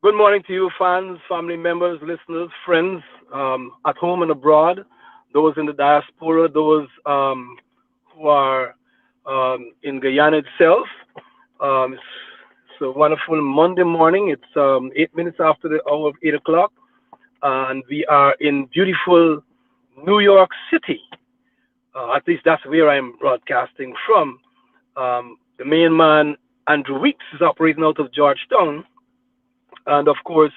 Good morning to you, fans, family members, listeners, friends, at home and abroad, those in the diaspora, those who are in Guyana itself. It's a wonderful Monday morning. It's 8 minutes after the hour of 8 o'clock, and we are in beautiful New York City. At least that's where I'm broadcasting from. The main man, Andrew Weeks, is operating out of Georgetown, and of course,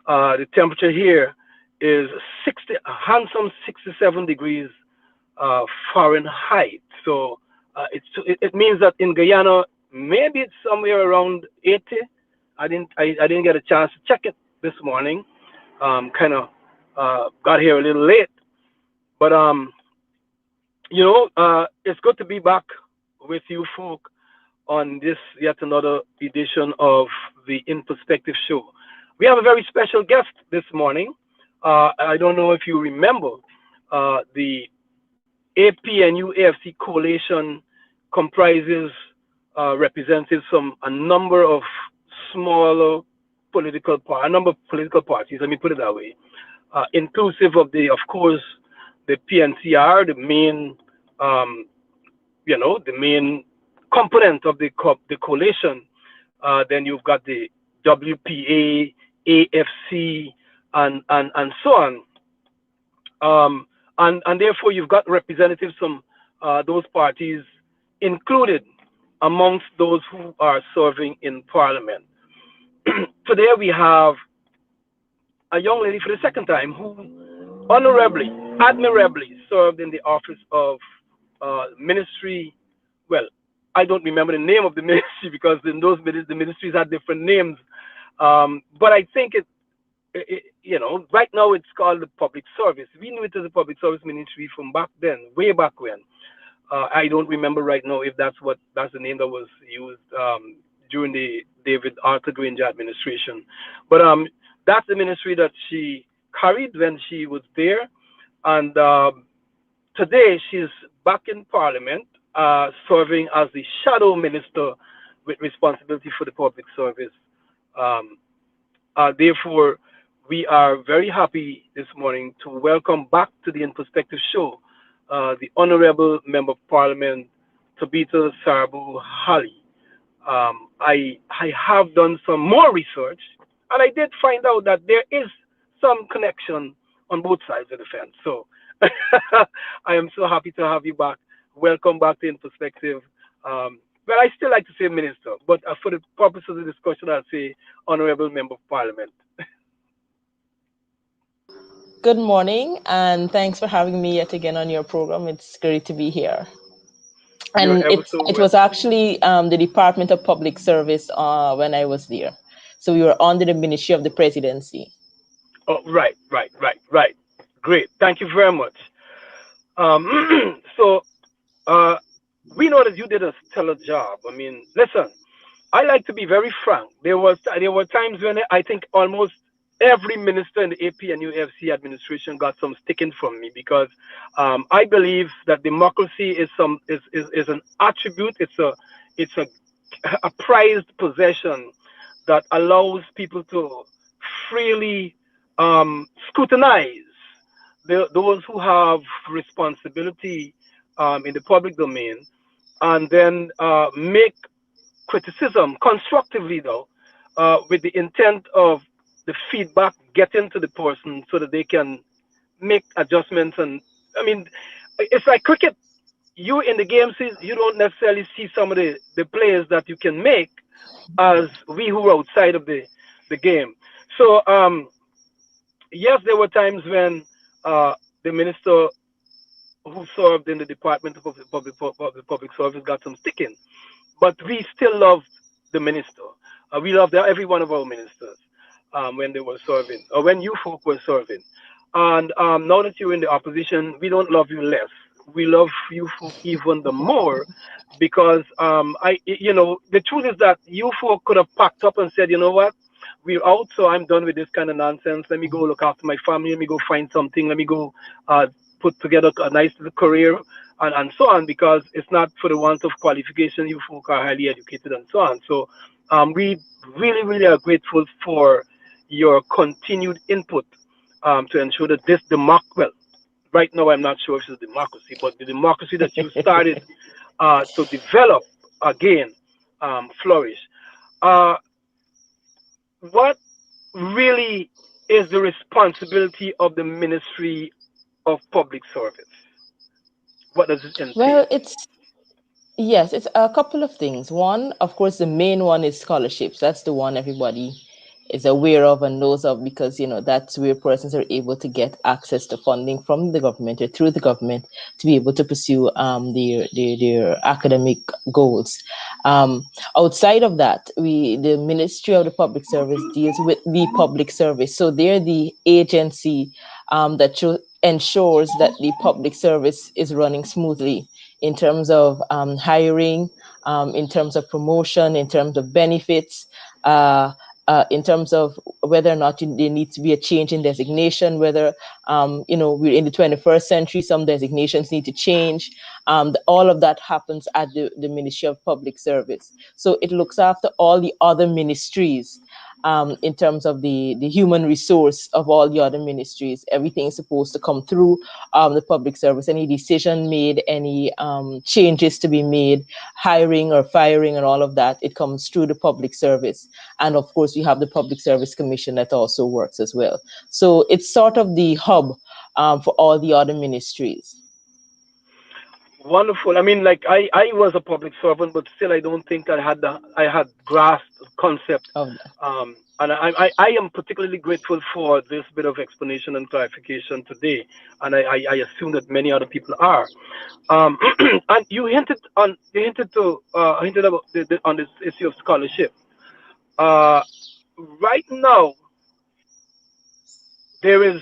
the temperature here is a handsome 67 degrees Fahrenheit. So it means that in Guyana, maybe it's somewhere around 80. I didn't get a chance to check it this morning. Kind of got here a little late, but it's good to be back with you folk on this yet another edition of the In Perspective show. We have a very special guest this morning. I don't know if you remember the APNU AFC coalition comprises representatives from a number of smaller a number of political parties. Let me put it that way, inclusive of of course, the PNCR, um, the main component of the coalition. Then you've got the WPA, AFC, and so on. And therefore, you've got representatives from those parties included amongst those who are serving in parliament. Today, we have a young lady for the second time who admirably served in the office of ministry. Well, I don't remember the name of the ministry because in those the ministries had different names. But I think right now it's called the public service. We knew it as a public service ministry from back then, way back when. I don't remember right now if that's the name that was used during the David Arthur Granger administration. But that's the ministry that she carried when she was there, and today she's back in Parliament, serving as the shadow minister with responsibility for the public service. Um, Therefore, we are very happy this morning to welcome back to the In Perspective show the Honorable Member of Parliament, Tabitha Sarabo-Halley. I have done some more research, and I did find out that there is some connection on both sides of the fence. So I am so happy to have you back. Welcome back to In Perspective. Well, I still like to say minister, but for the purpose of the discussion, I'll say honorable member of parliament. Good morning, and thanks for having me yet again on your program. It's great to be here. You're And ever it so it well. was actually the Department of Public Service when I was there. So we were under the Ministry of the Presidency. Oh, right. Great. Thank you very much. So uh, we know that you did a stellar job. I mean, listen, I like to be very frank. There were times when I think almost every minister in the AP and UFC administration got some sticking from me because I believe that democracy is an attribute. It's a prized possession that allows people to freely scrutinize those who have responsibility in the public domain, and then make criticism constructively, though, with the intent of the feedback getting to the person so that they can make adjustments. And I mean, it's like cricket. You in the game, see, you don't necessarily see some of the players that you can make as we who are outside of the game. So yes, there were times when the minister who served in the Department of Public Service got some sticking, but we still loved the minister. We loved every one of our ministers when they were serving, or when you folk were serving. And now that you're in the opposition, we don't love you less. We love you folk even the more because the truth is that you folk could have packed up and said, you know what, we're out, so I'm done with this kind of nonsense. Let me go look after my family. Let me go find something. Let me go put together a nice little career and so on, because it's not for the want of qualification. You folk are highly educated and so on. So we really, really are grateful for your continued input to ensure that this well, right now I'm not sure if it's a democracy, but the democracy that you started to develop again flourish. Uh, what really is the responsibility of the Ministry of Public Service? What does it entail? Well, yes, it's a couple of things. One, of course, the main one is scholarships. That's the one everybody is aware of and knows of, because that's where persons are able to get access to funding from the government or through the government to be able to pursue their academic goals. Outside of that, the Ministry of the Public Service deals with the public service. So they're the agency ensures that the public service is running smoothly in terms of hiring, in terms of promotion, in terms of benefits, in terms of whether or not there needs to be a change in designation, whether, we're in the 21st century, some designations need to change. All of that happens at the Ministry of Public Service. So it looks after all the other ministries. In terms of the human resource of all the other ministries, everything is supposed to come through the public service. Any decision made, any changes to be made, hiring or firing and all of that, it comes through the public service. And of course, we have the Public Service Commission that also works as well. So it's sort of the hub for all the other ministries. Wonderful. I mean, like I was a public servant, but still, I don't think I had grasped the concept. Of that. And I am particularly grateful for this bit of explanation and clarification today, and I assume that many other people are. And you hinted about on this issue of scholarship. Uh, right now, there is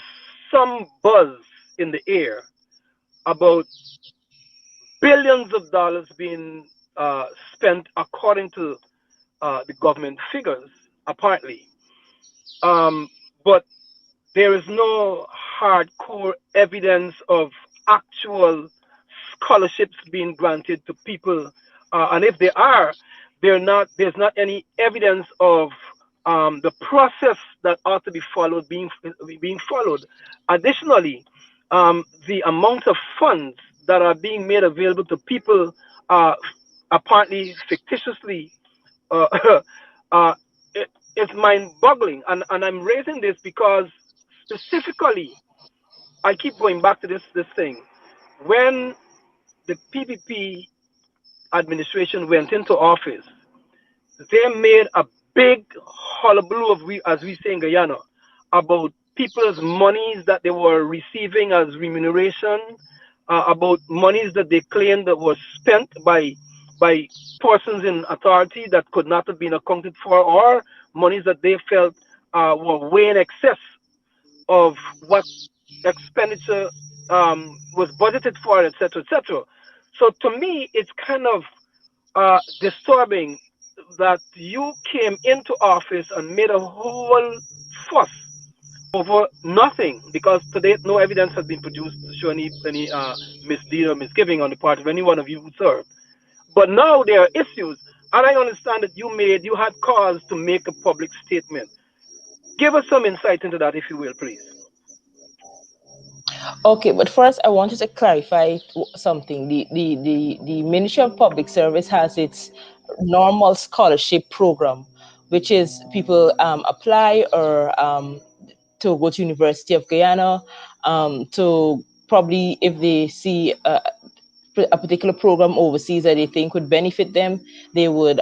some buzz in the air about billions of dollars being spent according to the government figures, apparently. But there is no hardcore evidence of actual scholarships being granted to people, and if there are, There's not any evidence of the process that ought to be followed being followed. Additionally, the amount of funds that are being made available to people, apparently fictitiously, uh, uh, it's mind-boggling. And I'm raising this because specifically, I keep going back to this thing. When the PPP administration went into office, they made a big hullabaloo, as we say in Guyana, about people's monies that they were receiving as remuneration, about monies that they claimed that was spent by persons in authority that could not have been accounted for, or monies that they felt were way in excess of what expenditure was budgeted for, etc., etc. So to me, it's kind of disturbing that you came into office and made a whole fuss over nothing, because to date no evidence has been produced to show any misdeed or misgiving on the part of any one of you who served. But now there are issues, and I understand that you had cause to make a public statement. Give us some insight into that, if you will, please. Okay, but first I wanted to clarify something. The Ministry of Public Service has its normal scholarship program, which is people apply or to go to University of Guyana, to probably if they see a particular program overseas that they think would benefit them, they would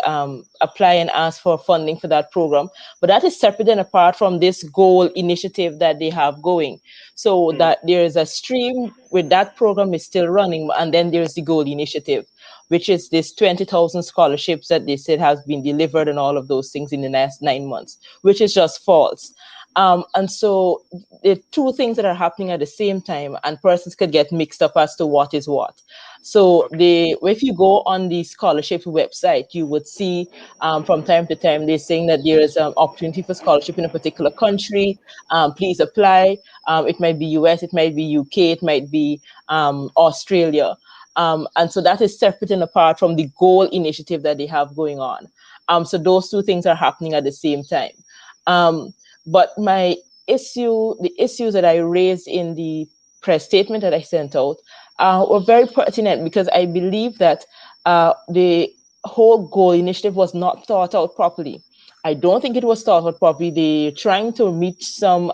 apply and ask for funding for that program. But that is separate and apart from this goal initiative that they have going. So Mm, that there is a stream with that program is still running, and then there's the goal initiative, which is this 20,000 scholarships that they said has been delivered and all of those things in the last 9 months, which is just false. And so the two things that are happening at the same time, and persons could get mixed up as to what is what. So okay. if you go on the scholarship website, you would see from time to time they're saying that there is an opportunity for scholarship in a particular country. Please apply. It might be US, it might be UK, it might be Australia. And so that is separate and apart from the goal initiative that they have going on. So those two things are happening at the same time. Um, But the issues that I raised in the press statement that I sent out were very pertinent, because I believe that the whole goal initiative was not thought out properly. I don't think it was thought out properly. They trying to meet some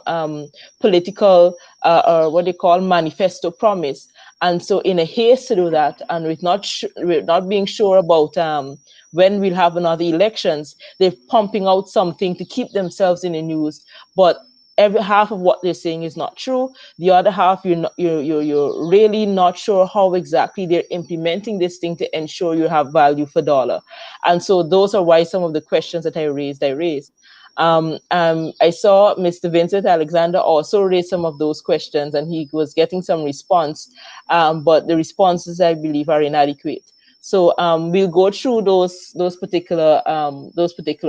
political or what they call manifesto promise, and so in a haste to do that, and with not being sure about when we'll have another elections, they're pumping out something to keep themselves in the news. But every half of what they're saying is not true. The other half, you're really not sure how exactly they're implementing this thing to ensure you have value for dollar. And so those are why some of the questions that I raised. I saw Mr. Vincent Alexander also raise some of those questions, and he was getting some response, but the responses, I believe, are inadequate. So we'll go through those particular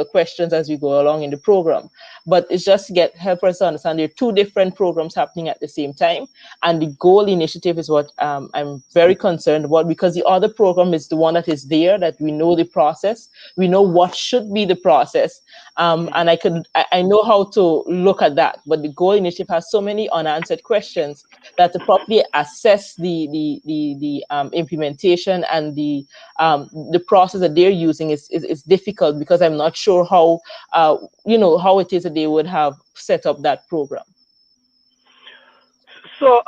questions as we go along in the program. But it's just to get help us to understand there are two different programs happening at the same time, and the goal initiative is what I'm very concerned about, because the other program is the one that is there, that we know the process, we know what should be the process, and I know how to look at that. But the goal initiative has so many unanswered questions that to properly assess the implementation and the process that they're using is difficult, because I'm not sure how how it is that they would have set up that program. So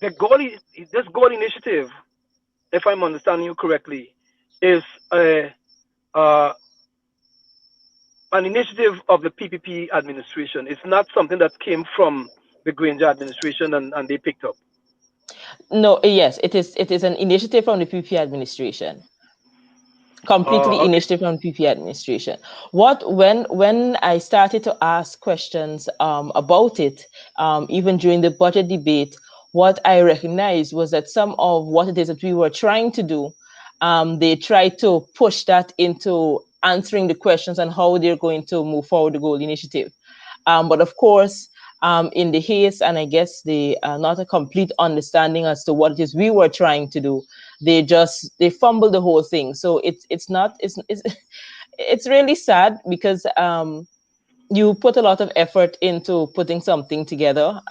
the goal this goal initiative, if I'm understanding you correctly, is a uh, an initiative of the PPP administration. It's not something that came from the Granger administration and they picked up. No, yes, it is an initiative from the PP administration, completely Okay. initiative from PP administration. What when I started to ask questions about it, even during the budget debate, what I recognized was that some of what it is that we were trying to do, they tried to push that into answering the questions on how they're going to move forward the goal initiative. But of course, in the haste, and I guess the not a complete understanding as to what it is we were trying to do, they fumbled the whole thing. So it's not it's it's really sad, because you put a lot of effort into putting something together,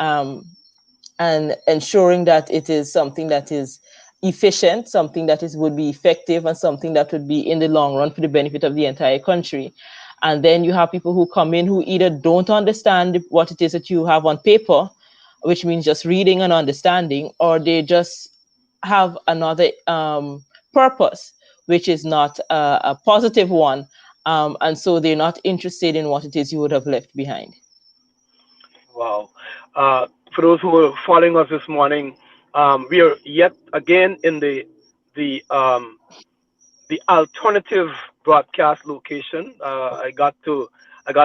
and ensuring that it is something that is efficient, something that is would be effective, and something that would be in the long run for the benefit of the entire country. And then you have people who come in who either don't understand what it is that you have on paper, which means just reading and understanding, or they just have another purpose, which is not a positive one. And so they're not interested in what it is you would have left behind. Wow. For those who are following us this morning, we are yet again in the the alternative broadcast location. I got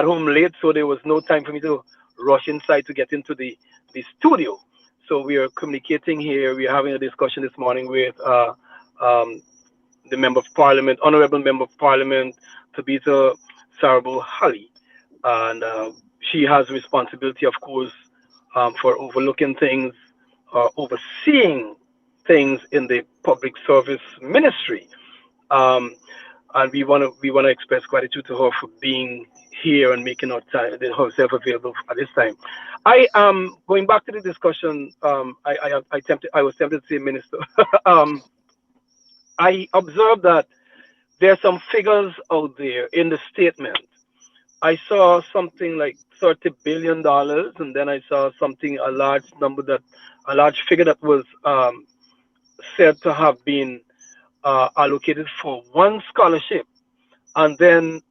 home late, so there was no time for me to rush inside to get into the studio. So we are communicating here. We are having a discussion this morning with um, the member of parliament, honorable member of parliament, Tabitha Sarabo-Halley, and she has responsibility, of course, for overlooking things, overseeing things in the public service ministry. Um, and we want to express gratitude to her for being here and making herself available at this time. I am going back to the discussion. I was tempted to say minister. um, I observed that there are some figures out there in the statement. I saw something like $30 billion, and then I saw something a large figure that was said to have been allocated for one scholarship. And then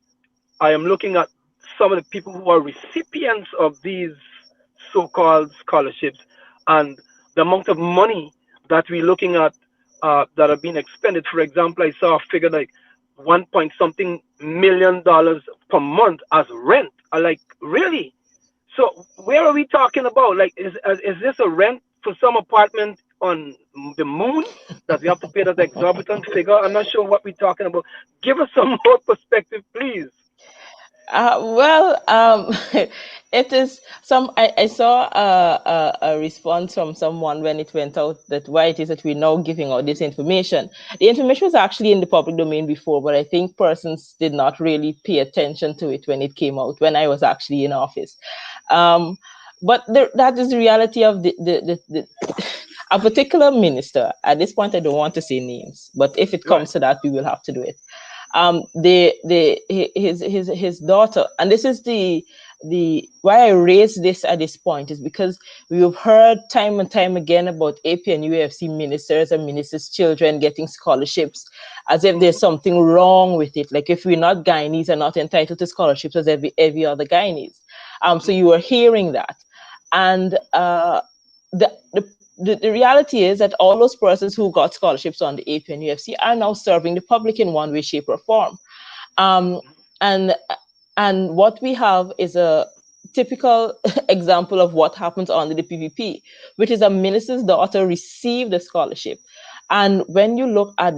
I am looking at some of the people who are recipients of these so-called scholarships and the amount of money that we're looking at that are being expended. For example, I saw a figure like 1 point something million dollars per month as rent. I like, really? So where are we talking about? Like, is this a rent for some apartment on the moon that we have to pay that exorbitant figure? I'm not sure what we're talking about. Give us some more perspective, please. It is some. I saw a response from someone when it went out that why it is that we're now giving out this information. The information was actually in the public domain before, but I think persons did not really pay attention to it when it came out when I was actually in office. Um, but that is the reality of the a particular minister. At this point, I don't want to say names, but if it Right. comes to that, we will have to do it. His daughter, and this is the why I raise this at this point is because we've heard time and time again about AP and UFC ministers and ministers' children getting scholarships as if there's Mm-hmm. something wrong with it. Like if we're not Guyanese are not entitled to scholarships as every other Guyanese. So you are hearing that. And the, the the reality is that all those persons who got scholarships on the AP and UFC are now serving the public in one way, shape, or form. Um, and what we have is a typical example of what happens under the PPP, which is a minister's daughter received a scholarship. And when you look at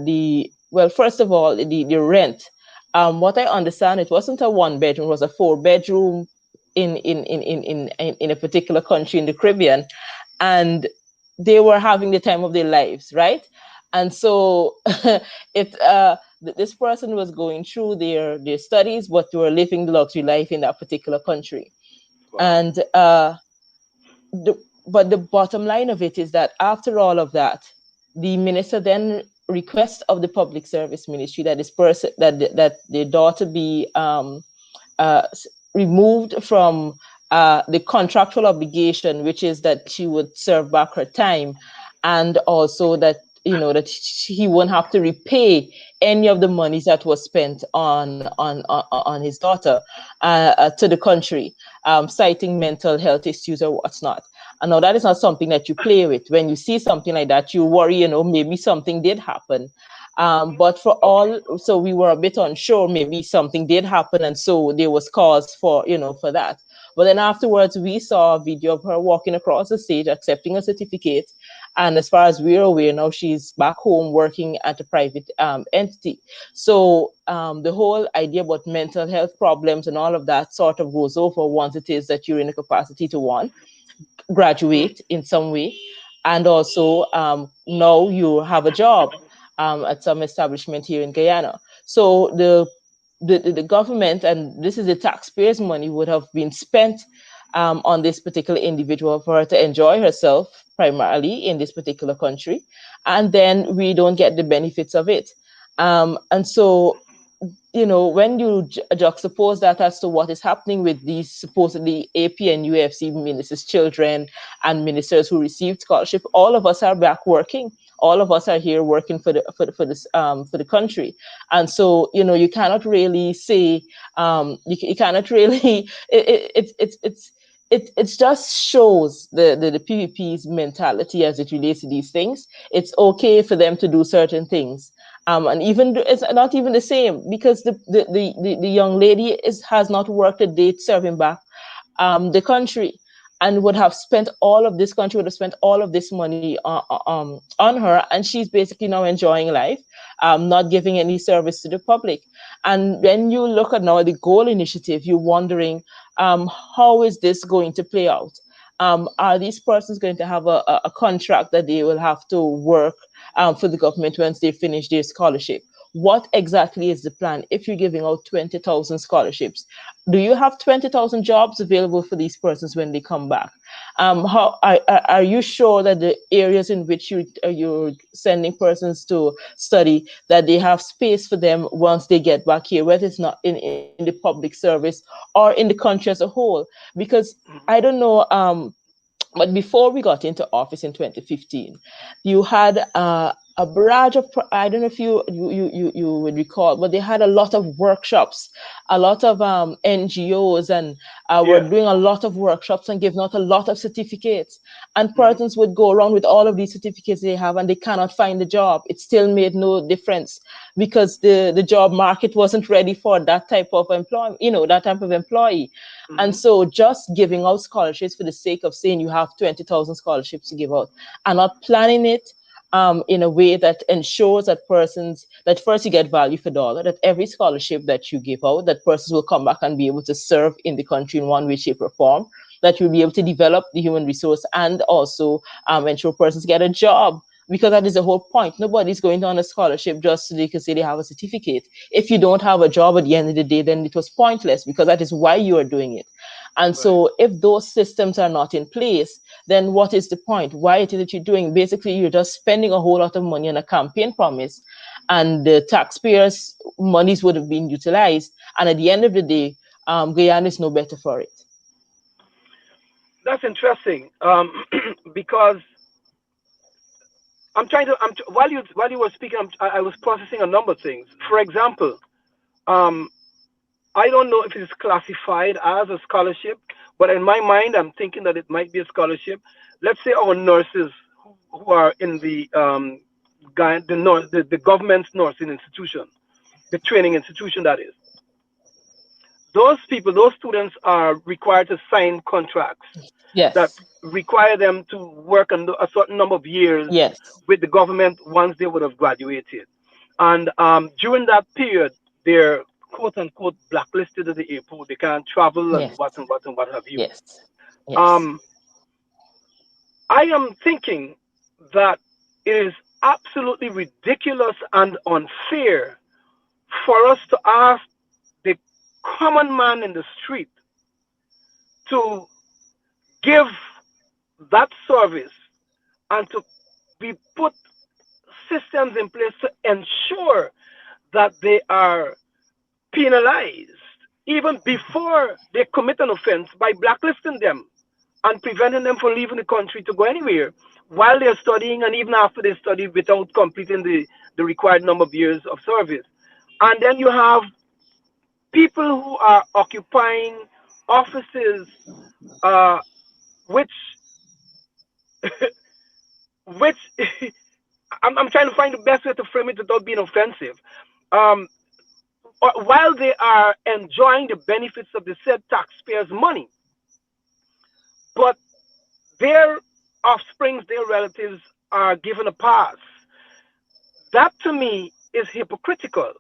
well, first of all, the rent, what I understand, it wasn't a one bedroom, it was a four-bedroom in a particular country in the Caribbean, and they were having the time of their lives, right? And so this person was going through their studies, but they were living the luxury life in that particular country. Wow. And but the bottom line of it is that after all of that, the minister then requests of the public service ministry that this person that the daughter be uh, removed from the contractual obligation, which is that she would serve back her time, and also that that he won't have to repay any of the monies that was spent on his daughter to the country, citing mental health issues or what's not. And now that is not something that you play with. When you see something like that, you worry, maybe something did happen. But for Okay. all, so we were a bit unsure, maybe something did happen, and so there was cause for, for that. But then afterwards, we saw a video of her walking across the stage, accepting a certificate. And as far as we're aware now, she's back home working at a private entity. So the whole idea about mental health problems and all of that sort of goes over once it is that you're in a capacity to one Mm-hmm. graduate in some way, and also now you have a job at some establishment here in Guyana. So the government, and this is the taxpayers' money, would have been spent on this particular individual for her to enjoy herself primarily in this particular country, and then we don't get the benefits of it. And so when you juxtapose that as to what is happening with these supposedly AP and UFC ministers' children and ministers who received scholarship, all of us are back working. All of us are here working for the country, and so you cannot really say you cannot really it just shows the PVP's mentality as it relates to these things. It's okay for them to do certain things, and even it's not even the same because the young lady has not worked a day serving back the country, and would have spent all of this country would have spent all of this money on her, and she's basically now enjoying life, not giving any service to the public. And when you look at now the goal initiative, you're wondering how is this going to play out. Are these persons going to have a contract that they will have to work for the government once they finish their scholarship? What exactly is the plan if you're giving out 20,000 scholarships? Do you have 20,000 jobs available for these persons when they come back? How are you sure that the areas in which you're sending persons to study, that they have space for them once they get back here, whether it's not in the public service or in the country as a whole? Because I don't know. But before we got into office in 2015, you had a barrage of, I don't know if you would recall, but they had a lot of workshops, a lot of NGOs, and were Yeah. doing a lot of workshops and giving out a lot of certificates. And Mm-hmm. persons would go around with all of these certificates they have, and they cannot find a job. It still made no difference because the job market wasn't ready for that type of employment, that type of employee. And Mm-hmm. so just giving out scholarships for the sake of saying you have 20,000 scholarships to give out and not planning it, in a way that ensures that persons, that first you get value for dollar, that every scholarship that you give out, that persons will come back and be able to serve in the country in one way, shape, or form, that you'll be able to develop the human resource and also ensure persons get a job. Because that is the whole point. Nobody's going on a scholarship just so they can say they have a certificate. If you don't have a job at the end of the day, then it was pointless, because that is why you are doing it. And Right. so if those systems are not in place, then what is the point? Why it is that you're doing? Basically, you're just spending a whole lot of money on a campaign promise, and the taxpayers' monies would have been utilized. And at the end of the day, Guyana is no better for it. That's interesting. Because I'm trying to. While you were speaking, I was processing a number of things. For example, um, I don't know if it's classified as a scholarship, but in my mind, I'm thinking that it might be a scholarship. Let's say our nurses who are in the government's nursing institution, the training institution that is. Those people, those students are required to sign contracts that Yes. require them to work a certain number of years Yes. with the government once they would have graduated. And during that period, they're quote unquote blacklisted at the airport. They can't travel and Yes. what and what and what have you. Yes. Yes. Um, I am thinking that it is absolutely ridiculous and unfair for us to ask the common man in the street to give that service and to be put systems in place to ensure that they are penalized even before they commit an offense by blacklisting them and preventing them from leaving the country to go anywhere while they're studying and even after they study without completing the required number of years of service. And then you have people who are occupying offices, uh, which which I'm trying to find the best way to frame it without being offensive. Um, while they are enjoying the benefits of the said taxpayers' money, but their offsprings, their relatives are given a pass. That to me is hypocritical.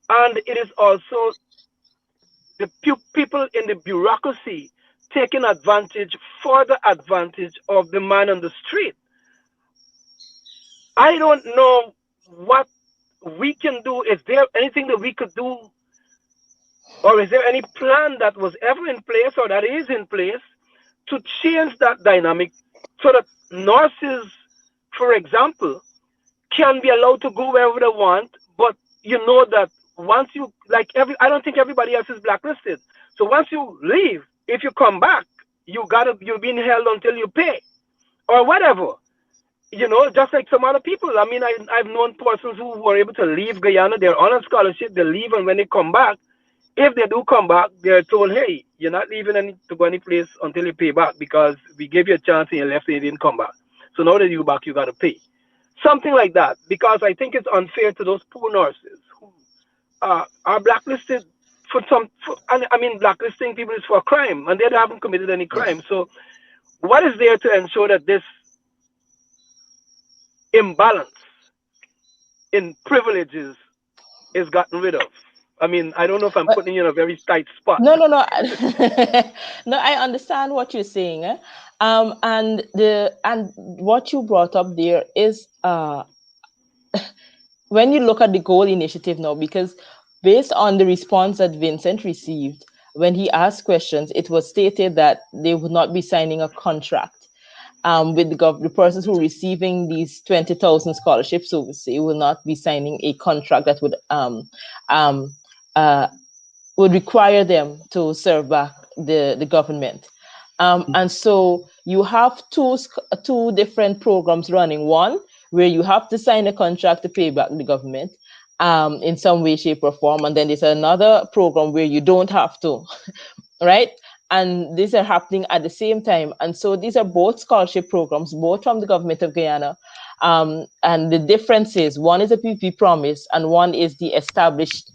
And it is also the people in the bureaucracy taking advantage, further advantage of the man on the street. I don't know what we can do. Is there anything that we could do, or is there any plan that was ever in place or that is in place to change that dynamic so that nurses, for example, can be allowed to go wherever they want, but you know that once you like I don't think everybody else is blacklisted. So once you leave, if you come back, you're being held until you pay or whatever. Just like some other people. I mean, I've known persons who were able to leave Guyana. They're on a scholarship. They leave, and when they come back, if they do come back, they're told, "Hey, you're not leaving to go any place until you pay back because we gave you a chance and you left and you didn't come back. So now that you're back, you got to pay." Something like that, because I think it's unfair to those poor nurses who are blacklisted and I mean, blacklisting people is for a crime, and they haven't committed any crime. So, what is there to ensure that this imbalance in privileges is gotten rid of? I mean, I don't know if I'm putting you in a very tight spot. No, no, no. No, I understand what you're saying. And what you brought up there is when you look at the goal initiative now, because based on the response that Vincent received when he asked questions, it was stated that they would not be signing a contract with the persons who are receiving these 20,000 scholarships. So say will not be signing a contract that um, uh, would require them to serve back the government. And so you have two different programs running. One where you have to sign a contract to pay back the government in some way, shape, or form. And then there's another program where you don't have to, right? And these are happening at the same time. And so these are both scholarship programs, both from the government of Guyana. And the difference is one is a PPP promise and one is the established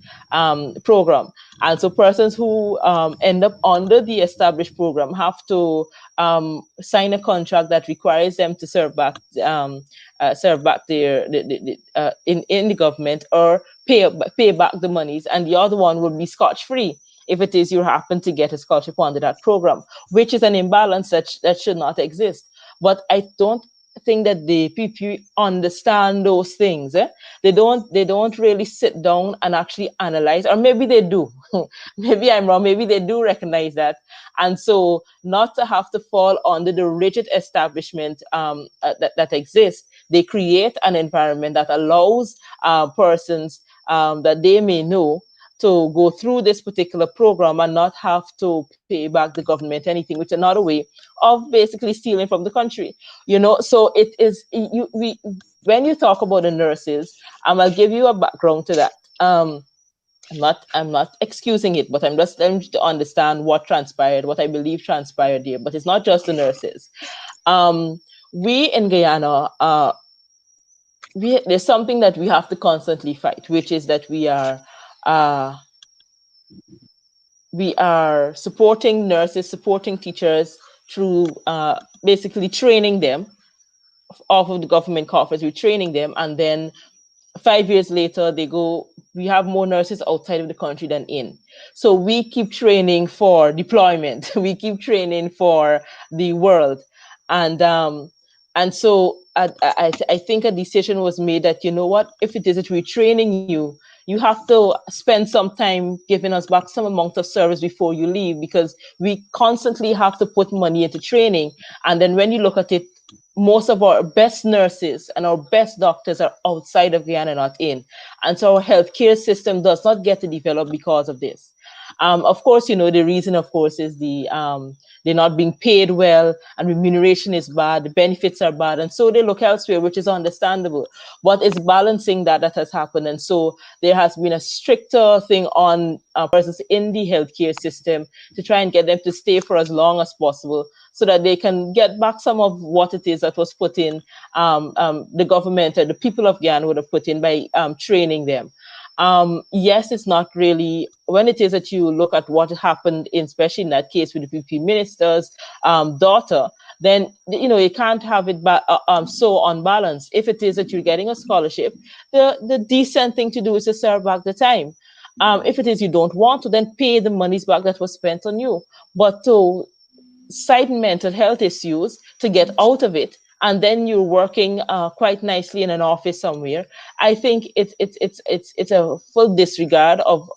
program. And so persons who end up under the established program have to sign a contract that requires them to serve back in the government, or pay back the monies, and the other one would be scotch free if it is you happen to get a scholarship under that program, which is an imbalance that should not exist. But I don't think that the people understand those things. They don't really sit down and actually analyze, or maybe they do. Maybe I'm wrong. Maybe they do recognize that, and so not to have to fall under the rigid establishment that exists, they create an environment that allows persons that they may know to go through this particular program and not have to pay back the government anything, which is another way of basically stealing from the country. So it is you we when you talk about the nurses, I'll give you a background to that. I'm not excusing it, but I'm just trying to understand what transpired, what I believe transpired there. But it's not just the nurses. Um, we in Guyana, there's something that we have to constantly fight, which is that uh, we are supporting nurses, supporting teachers through basically training them off of the government coffers. We're training them, and then 5 years later they go, we have more nurses outside of the country than in. So we keep training for deployment. We keep training for the world. And um and so I think a decision was made that, you know what, if it is that we're training you, you have to spend some time giving us back some amount of service before you leave, because we constantly have to put money into training. And then when you look at it, most of our best nurses and our best doctors are outside of Guyana, not in. And so our healthcare system does not get to develop because of this. Of course, the reason, of course, is they're not being paid well, and remuneration is bad, the benefits are bad, and so they look elsewhere, which is understandable. But it's balancing that has happened, and so there has been a stricter thing on persons in the healthcare system to try and get them to stay for as long as possible, so that they can get back some of what it is that was put in, the government or the people of Guyana would have put in by training them. Yes, it's not really, when it is that you look at what happened, especially in that case with the PP minister's daughter, then you can't have it so unbalanced. If it is that you're getting a scholarship, the decent thing to do is to serve back the time. If it is you don't want to, then pay the monies back that was spent on you. But to cite mental health issues to get out of it, and then you're working quite nicely in an office somewhere, I think it's a full disregard of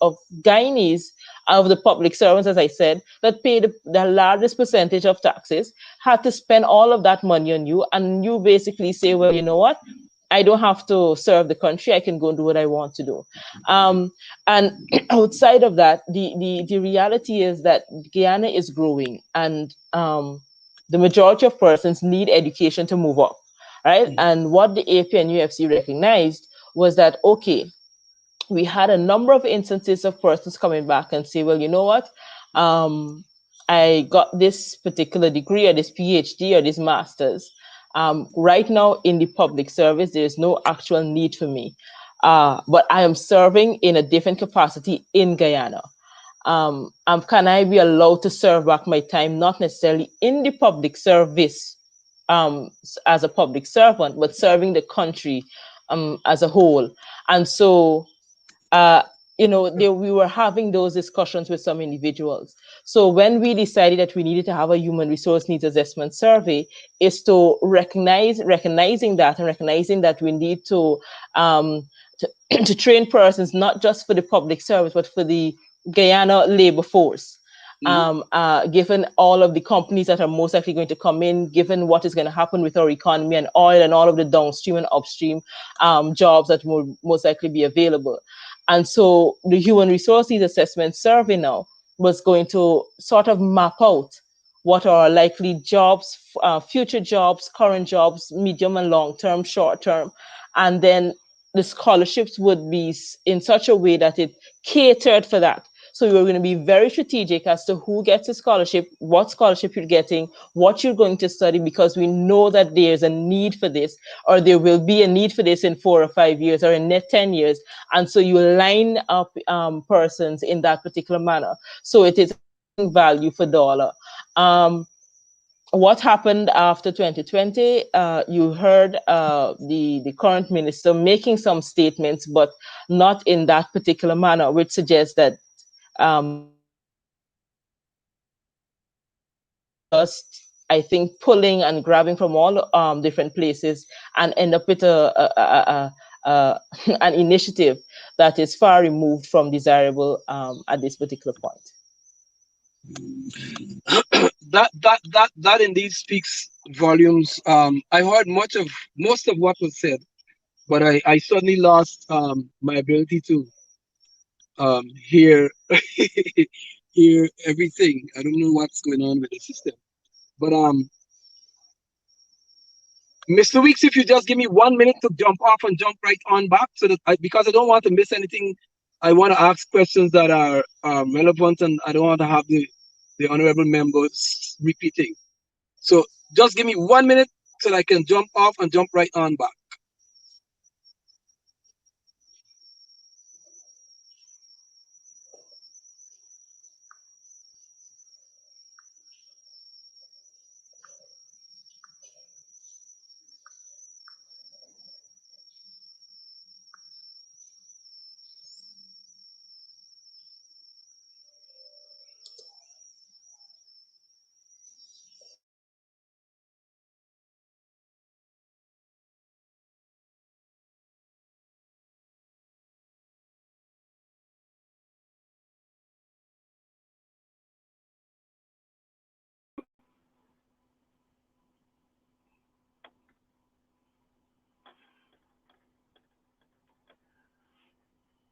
Guyanese, of the public servants, as I said, that pay the largest percentage of taxes, had to spend all of that money on you, and you basically say, well, you know what, I don't have to serve the country. I can go and do what I want to do. And outside of that, the reality is that Guyana is growing, and the majority of persons need education to move up, right? And what the AP and UFC recognized was that, okay, we had a number of instances of persons coming back and say, well, you know what? Um, I got this particular degree or this PhD or this master's. Right now in the public service, there is no actual need for me. But I am serving in a different capacity in Guyana. Can I be allowed to serve back my time, not necessarily in the public service as a public servant, but serving the country as a whole? And so uh, we were having those discussions with some individuals. So when we decided that we needed to have a human resource needs assessment survey, is to recognizing that, and recognizing that we need um, to, to train persons, not just for the public service, but for the Guyana labor force. Given all of the companies that are most likely going to come in, given what is going to happen with our economy and oil and all of the downstream and upstream jobs that will most likely be available. And so the Human Resources Assessment Survey now was going to sort of map out what are likely jobs, future jobs, current jobs, medium and long term, short term. And then the scholarships would be in such a way that it catered for that. So you're going to be very strategic as to who gets a scholarship, what scholarship you're getting, what you're going to study, because we know that there's a need for this, or there will be a need for this in 4 or 5 years or in 10 years. And so you line up persons in that particular manner. So it is adding value for dollar. What happened after 2020? You heard the current minister making some statements, but not in that particular manner, which suggests that just, I think, pulling and grabbing from all different places and end up with an initiative that is far removed from desirable at this particular point. That indeed speaks volumes. I heard most of what was said, but I suddenly lost my ability to hear hear everything. I don't know what's going on with the system. But Mr. Weeks, if you just give me 1 minute to jump off and jump right on back, so that because I don't want to miss anything, I want to ask questions that are relevant, and I don't want to have the honorable members repeating. So just give me 1 minute so that I can jump off and jump right on back.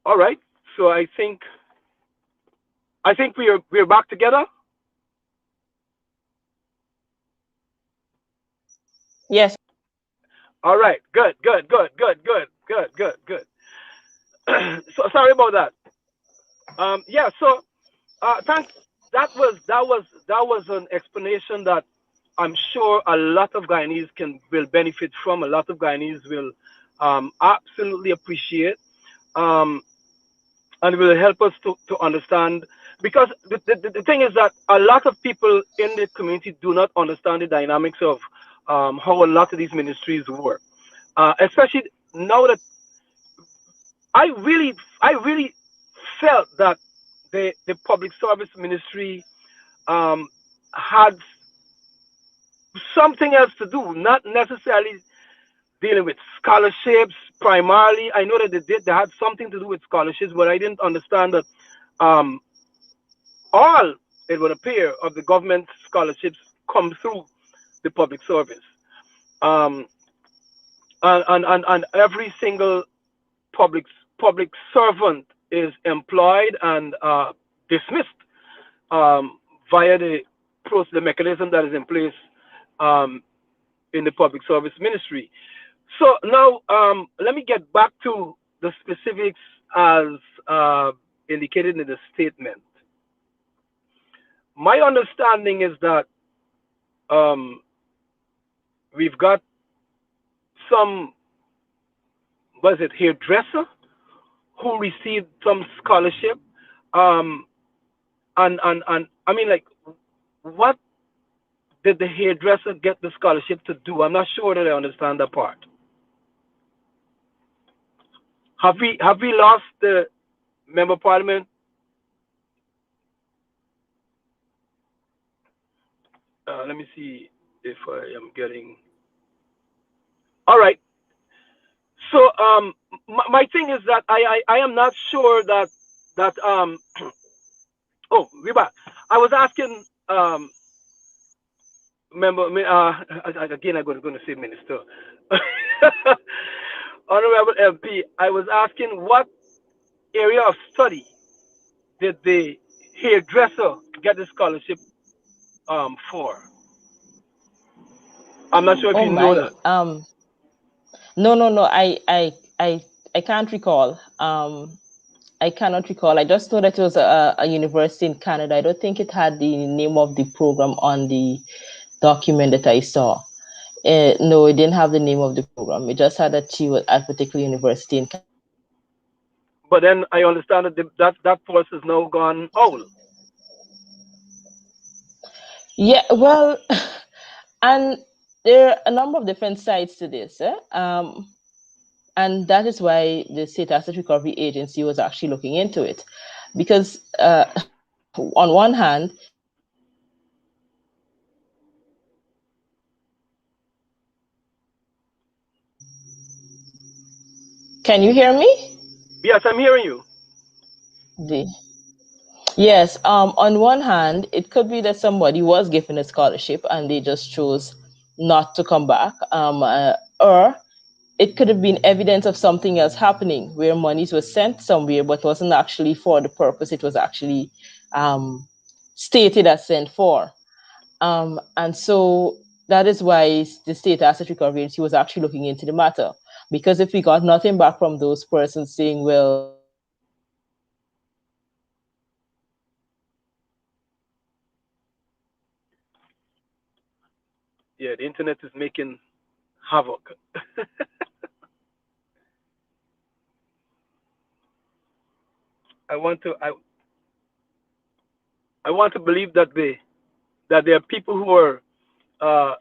All right. So I think we're back together. Yes. All right. Good. Good. Good. Good. Good. Good. Good. Good. So sorry about that. Yeah. So thanks. That was an explanation that I'm sure a lot of Guyanese will benefit from. A lot of Guyanese will absolutely appreciate, um, and will help us to understand. Because the thing is that a lot of people in the community do not understand the dynamics of how a lot of these ministries work, especially now that I really felt that the public service ministry um, had something else to do, not necessarily dealing with scholarships primarily. I know that they had something to do with scholarships, but I didn't understand that um, all, it would appear, of the government scholarships come through the public service. Um, and every single public public servant is employed and dismissed um, via the mechanism that is in place um, in the public service ministry. So now let me get back to the specifics as uh, indicated in the statement. My understanding is that um, we've got some, was it hairdresser, who received some scholarship, um, and I mean, like, what did the hairdresser get the scholarship to do? I'm not sure that I understand that part. Have we lost the member of parliament? Let me see if I am getting. All right. So my thing is that I am not sure that. Oh, we back. I was asking member. Again, I'm going to say minister. Honorable MP. I was asking what area of study did the hairdresser get the scholarship for? I'm not sure if Oh you know my. that. No, no, no. I can't recall. I cannot recall. I just know that it was a university in Canada. I don't think it had the name of the program on the document that I saw. No, it didn't have the name of the program. It just had that she was at a particular university in Canada. But then I understand that that course is now gone old. Yeah, well, and there are a number of different sides to this. And that is why the State Asset Recovery Agency was actually looking into it. Because on one hand, can you hear me? Yes, I'm hearing you. The Yes, on one hand, it could be that somebody was given a scholarship and they just chose not to come back, or it could have been evidence of something else happening where monies were sent somewhere but wasn't actually for the purpose it was actually um, stated as sent for. And so that is why the State Asset Recovery Agency was actually looking into the matter. Because if we got nothing back from those persons saying, well, Yeah, the internet is making havoc. I want to I want to believe that there are people who are uh,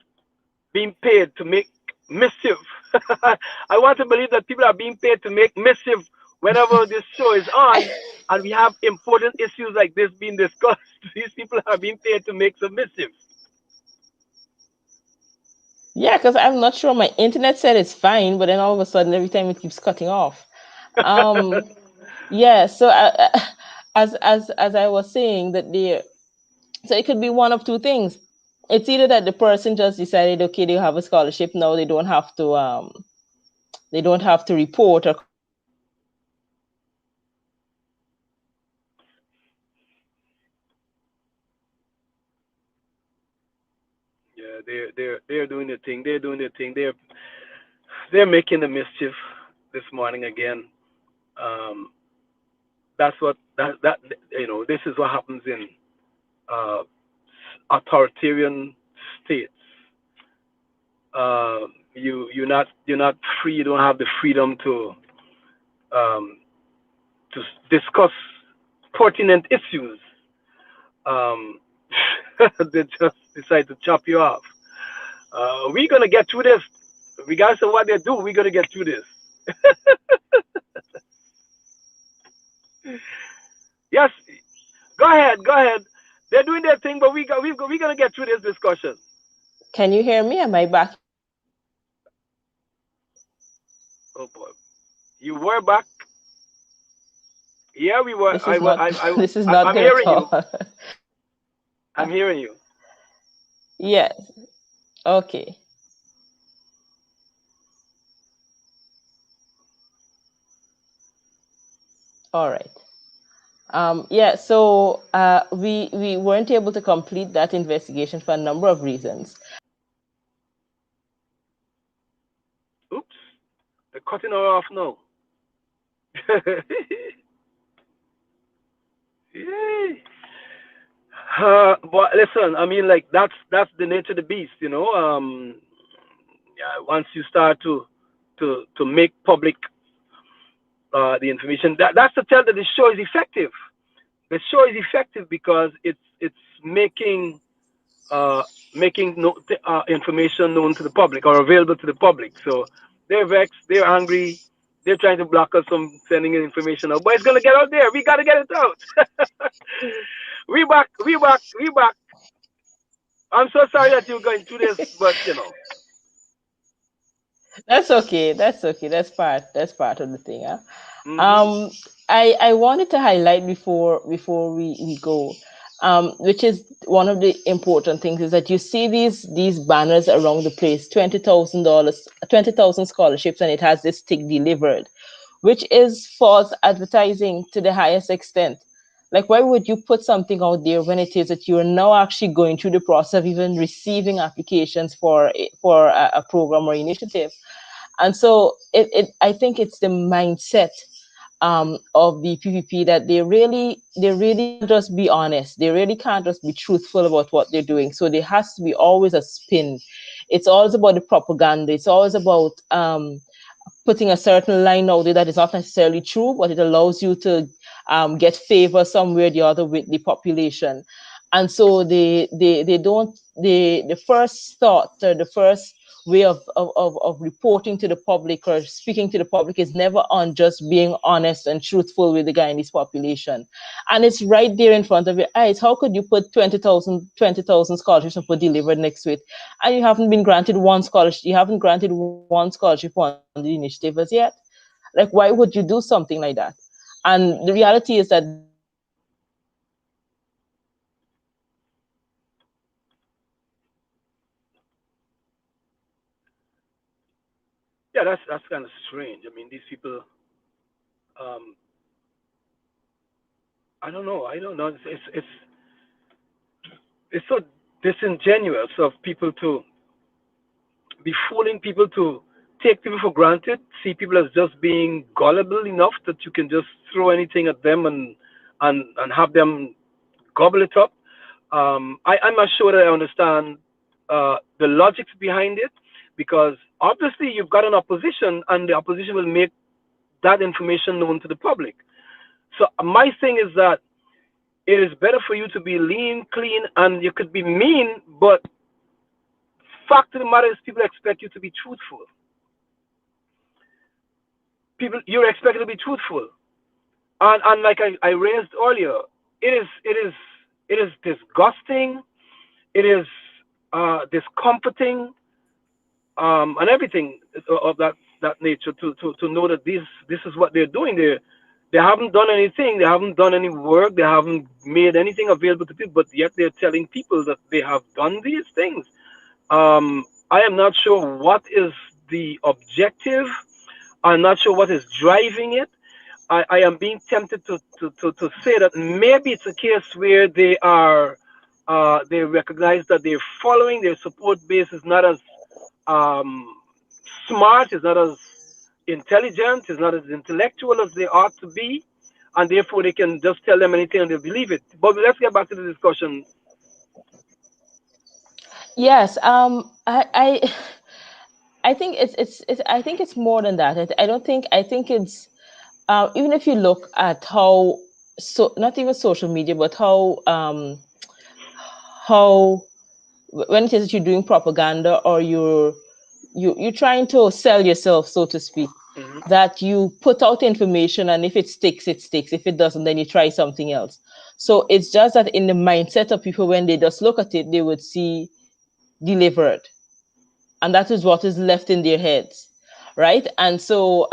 being paid to make mischief. I want to believe that people are being paid to make mischief whenever this show is on and we have important issues like this being discussed. These people are being paid to make some mischief. yeah, because I'm not sure my internet said it's fine, but then all of a sudden, every time it keeps cutting off. Um, yeah, so as I was saying that so it could be one of two things. It's either that the person just decided, okay, they have a scholarship now, they don't have to report or come forward with any evidence of what they did, or they just chose Yeah, they're doing their thing. They're doing their thing. They're making the mischief this morning again. Um, that's what that this is what happens in uh, authoritarian states. You're not free. You don't have the freedom um, to discuss pertinent issues. Um, they just decide to chop you off. We're gonna get through this, regardless of what they do. We're gonna get through this. Yes, go ahead, go ahead. They're doing their thing, but we're gonna get through this discussion. Can you hear me? Am I back in? Oh boy, you were back. Yeah, we were. This is not this is not I'm good at hearing you. all. I'm hearing you. Yes. Okay. All right. Yeah, so we weren't able to complete that investigation for a number of reasons. Oops, they're cutting her off now. Yay. But listen, I mean, like that's the nature of the beast, you know. Yeah, once you start to make public the information, that's to tell that the show is effective. The show is effective because it's making uh, making information known to the public or available to the public. So they're vexed, they're angry, they're trying to block us from sending information out. But it's gonna get out there. We gotta get it out. We back, we back, we back. I'm so sorry that you're going through this, but you know. That's okay. That's okay. That's part of the thing. Huh? Hmm. Um, I wanted to highlight before we go, which is one of the important things is that you see these banners around the place, $20,000, 20,000 scholarships, and it has this tick delivered, which is false advertising to the highest extent. Like, why would you put something out there when it is that you are now actually going through the process of even receiving applications for a program or initiative? And so I think it's the mindset of the PPP, that they really can't just be honest. They really can't just be truthful about what they're doing. So there has to be always a spin. It's always about the propaganda. It's always about putting a certain line out there that is not necessarily true, but it allows you to get favor somewhere or the other with the population. And so they don't the first thought, or the first way of reporting to the public or speaking to the public is never on just being honest and truthful with the Guyanese population. And it's right there in front of your eyes. How could you put 20,000 scholarships for delivered next week, and you haven't been granted one scholarship, you haven't granted one scholarship on the initiative as yet? Like, why would you do something like that? And the reality is that this is not something that is happening in the Guyanese community. This is not something that is happening Yeah, that's kind of strange. I mean, these people, um, I don't know. It's so disingenuous of people to be fooling people, to take people for granted, see people as just being gullible enough that you can just throw anything at them and have them gobble it up. I'm not sure that I understand the logic behind it, because obviously you've got an opposition, and the opposition will make that information known to the public. So my thing is that it is better for you to be lean, clean, and you could be mean, but fact of the matter is people expect you to be truthful. People, you're expected to be truthful. And like I raised earlier, it is disgusting, it is discomforting, and everything of that nature, to know that this is what they're doing. They haven't done anything, they haven't done any work, they haven't made anything available to people, but yet they're telling people that they have done these things. I am not sure what is the objective. I'm not sure what is driving it. I am being tempted to say that maybe it's a case where they recognize that they're following, their support base is not as um, smart, is not as intelligent, is not as intellectual as they ought to be, and therefore they can just tell them anything and they'll believe it. But let's get back to the discussion. Yes, I think it's I think it's more than that. I don't think I think it's even if you look at how, so not even social media, but how when it is that you're doing propaganda, or you're trying to sell yourself, so to speak, Hmm. that you put out information, and if it sticks, it sticks. If it doesn't, then you try something else. So it's just that in the mindset of people, when they just look at it, they would see delivered, and that is what is left in their heads, right? And so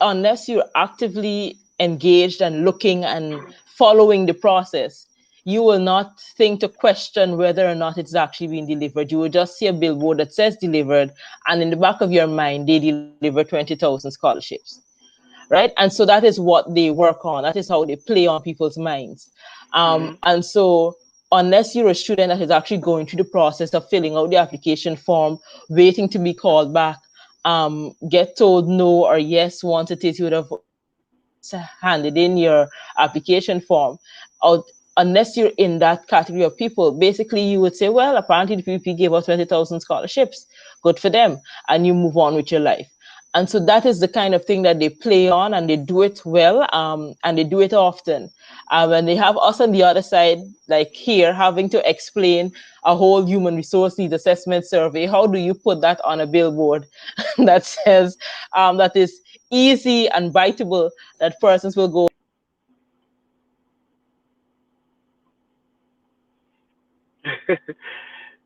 unless you're actively engaged and looking and following the process, you will not think to question whether or not it's actually being delivered. You will just see a billboard that says delivered, and in the back of your mind, they deliver 20,000 scholarships, right? And so that is what they work on. That is how they play on people's minds. Hmm. And so, unless you're a student that is actually going through the process of filling out the application form, waiting to be called back, get told no or yes once it is, you would have handed in your application form, out, unless you're in that category of people, basically you would say, well, apparently the PPP gave us 20,000 scholarships. Good for them. And you move on with your life. And so that is the kind of thing that they play on, and they do it well, and they do it often. And they have us on the other side, like here, having to explain a whole human resource needs assessment survey. How do you put that on a billboard that says that is easy and biteable, that persons will go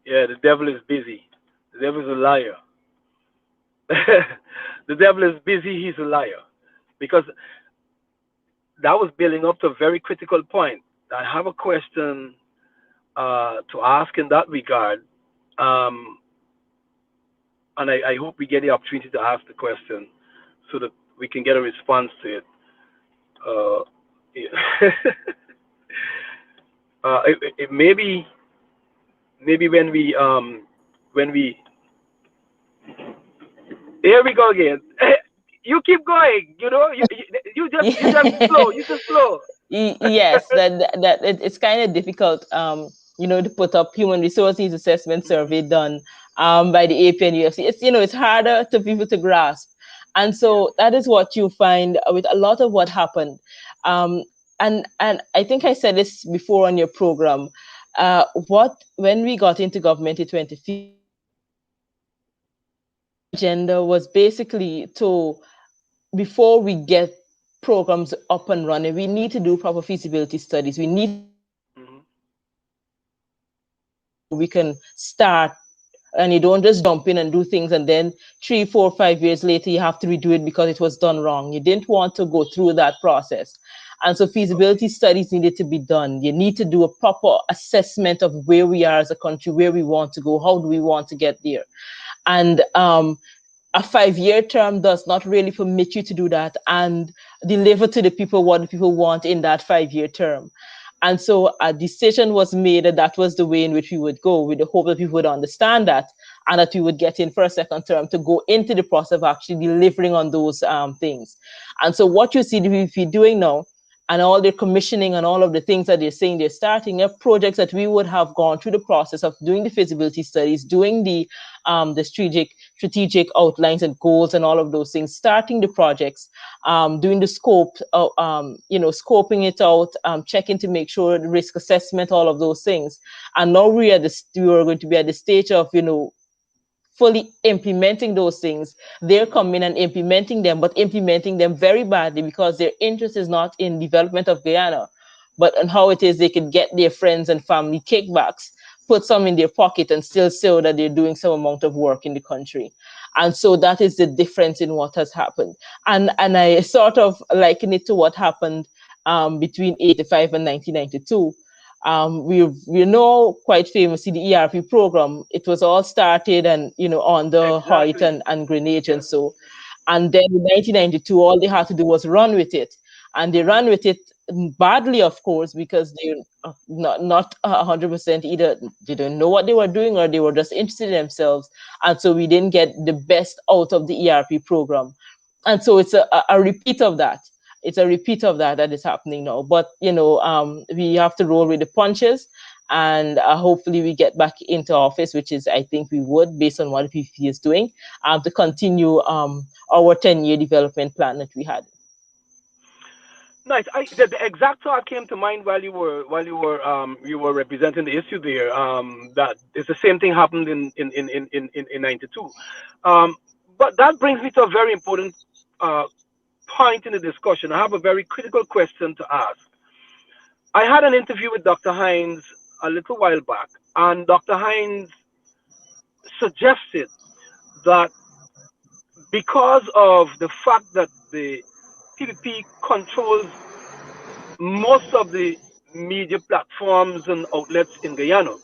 Yeah, the devil is busy. The devil is a liar. The devil is busy. He's a liar, because that was building up to a very critical point. I have a question to ask in that regard, um, and I hope we get the opportunity to ask the question so that we can get a response to it. Uh, yeah. Maybe when we here we go again. You keep going. You know, you you just slow. You just slow. Yes, it's kind of difficult, to put up human resource needs assessment survey done by the AP and UFC. It's harder to people to grasp, and Yeah. so that is what you find with a lot of what happened. Um, and I think I said this before on your program. What When we got into government in 2015, our agenda was basically to, before we get programs up and running, we need to do proper feasibility studies. We need to understand Hmm. what the programs are going to cost before we can start. And you don't just jump in and do things, and then 3, 4, 5 years later you have to redo it because it was done wrong. You didn't want to go through that process, and so Okay. feasibility studies needed to be done. You need to do a proper assessment of where we are as a country, where we want to go, how do we want to get there. And a 5 year term does not really permit you to do that and deliver to the people what the people want in that 5 year term. And so a decision was made that that was the way in which we would go, with the hope that people would understand that, and that we would get in for a second term to go into the process of actually delivering on those things. And so what you see the VP doing now, and all the commissioning and all of the things that they're saying they're starting, are projects that we would have gone through the process of doing the feasibility studies, doing the strategic outlines and goals and all of those things, starting the projects, doing the scope, scoping it out, checking to make sure the risk assessment, all of those things. And now we are going to be at the stage of, fully implementing those things. They're coming and implementing them, but implementing them very badly because their interest is not in development of Guyana, but on how it is they can get their friends and family kickbacks, put some in their pocket, and still show that they're doing some amount of work in the country. And so that is the difference in what has happened. And I sort of liken it to what happened between 85 and 1992. We know quite famously the ERP program. It was all started and on the Hoyt Exactly. and Greenwich and Yeah. so. And then in 1992, all they had to do was run with it, and they Hmm. ran with it badly, of course, because they not 100% either. They didn't know what they were doing, or they were just interested in themselves, and so we didn't get the best out of the ERP program. And so it's a repeat of that. It's a repeat of that is happening now. But we have to roll with the punches, and hopefully we get back into office, which is, I think we would, based on what the PPP is doing, to continue our 10-year development plan that we had. Nice. The exact thought came to mind while you were representing the issue there. That it's the same thing happened in '92. Um, but that brings me to a very important uh, point in the discussion. I have a very critical question to ask. I had an interview with Dr. Hines a little while back, and Dr. Hines suggested that because of the fact that the PPP controls most of the media platforms and outlets in Guyana,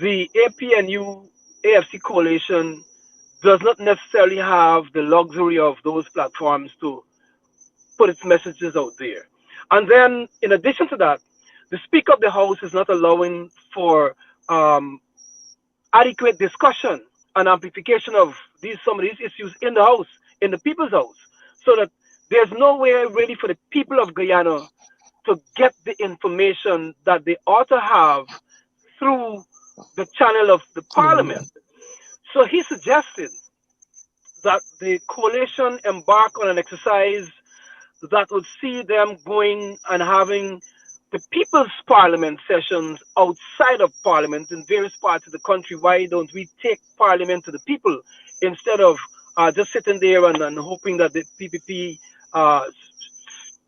the APNU AFC coalition does not necessarily have the luxury of those platforms to put its messages out there. And then, in addition to that, the Speaker of the House is not allowing for um, adequate discussion and amplification of some of these issues in the House, in the People's House, so that there's no way really for the people of Guyana to get the information that they ought to have through the channel of the Mhm. Parliament. So he suggested that the coalition embark on an exercise that would see them going and having the people's parliament sessions outside of parliament in various parts of the country. Why don't we take parliament to the people instead of just sitting there and hoping that the PPP uh,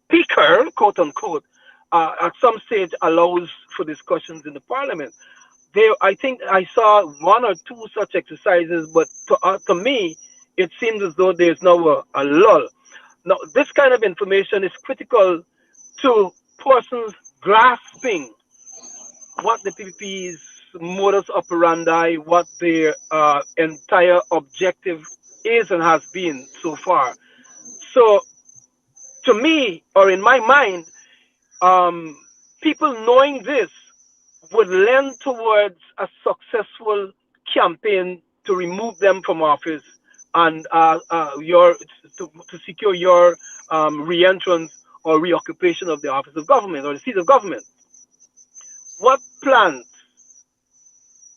speaker, quote unquote, at some stage allows for discussions in the parliament? There, I think I saw one or two such exercises, but to me, it seems as though there's now a lull. Now, this kind of information is critical to persons grasping what the PPP's modus operandi, what their entire objective is and has been so far. So, to me, or in my mind, um, people knowing this would lend towards a successful campaign to remove them from office and to secure your re-entrance or reoccupation of the office of government or the seat of government. What plans,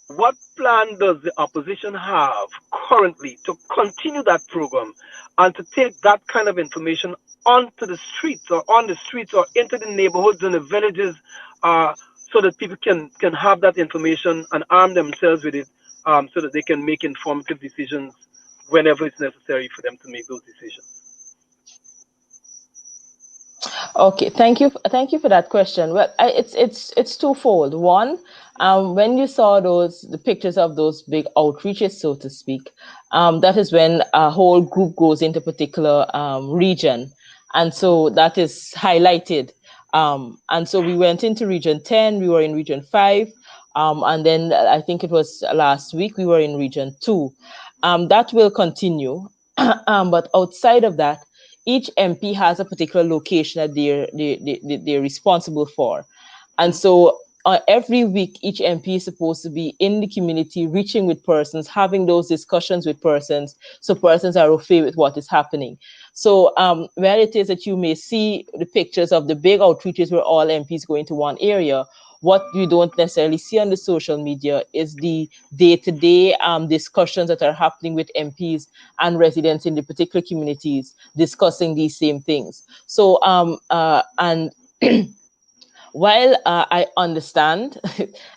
what plan does the opposition have currently to continue that program and to take that kind of information onto the streets or on the streets or into the neighborhoods and the villages so that people can have that information and arm themselves with it so that they can make informative decisions whenever it's necessary for them to make those decisions. Okay, thank you for that question. Well, it's twofold. One, when you saw the pictures of those big outreaches, so to speak, that is when a whole group goes into a particular region, and so that is highlighted. And so we went into region 10, we were in region 5, and then I think it was last week we were in region 2. That will continue, but outside of that each MP has a particular location that they're responsible for. And so every week, each MP is supposed to be in the community, reaching with persons, having those discussions with persons, so persons are okay with what is happening. So where it is that you may see the pictures of the big outreaches where all MPs go into one area, what you don't necessarily see on the social media is the day-to-day discussions that are happening with MPs and residents in the particular communities discussing these same things. So and while I understand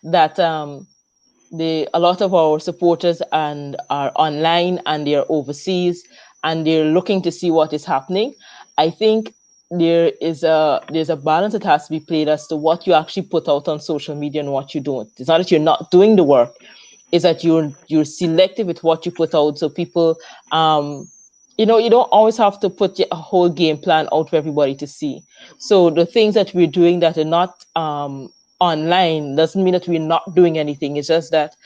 that a lot of our supporters and are online and they're overseas and they're looking to see what is happening, I think there's a balance that has to be played as to what you actually put out on social media and what you don't. It's not that you're not doing the work, is that you're selective with what you put out, so people you don't always have to put a whole game plan out for everybody to see. So the things that we're doing that are not online doesn't mean that we're not doing anything. It's just that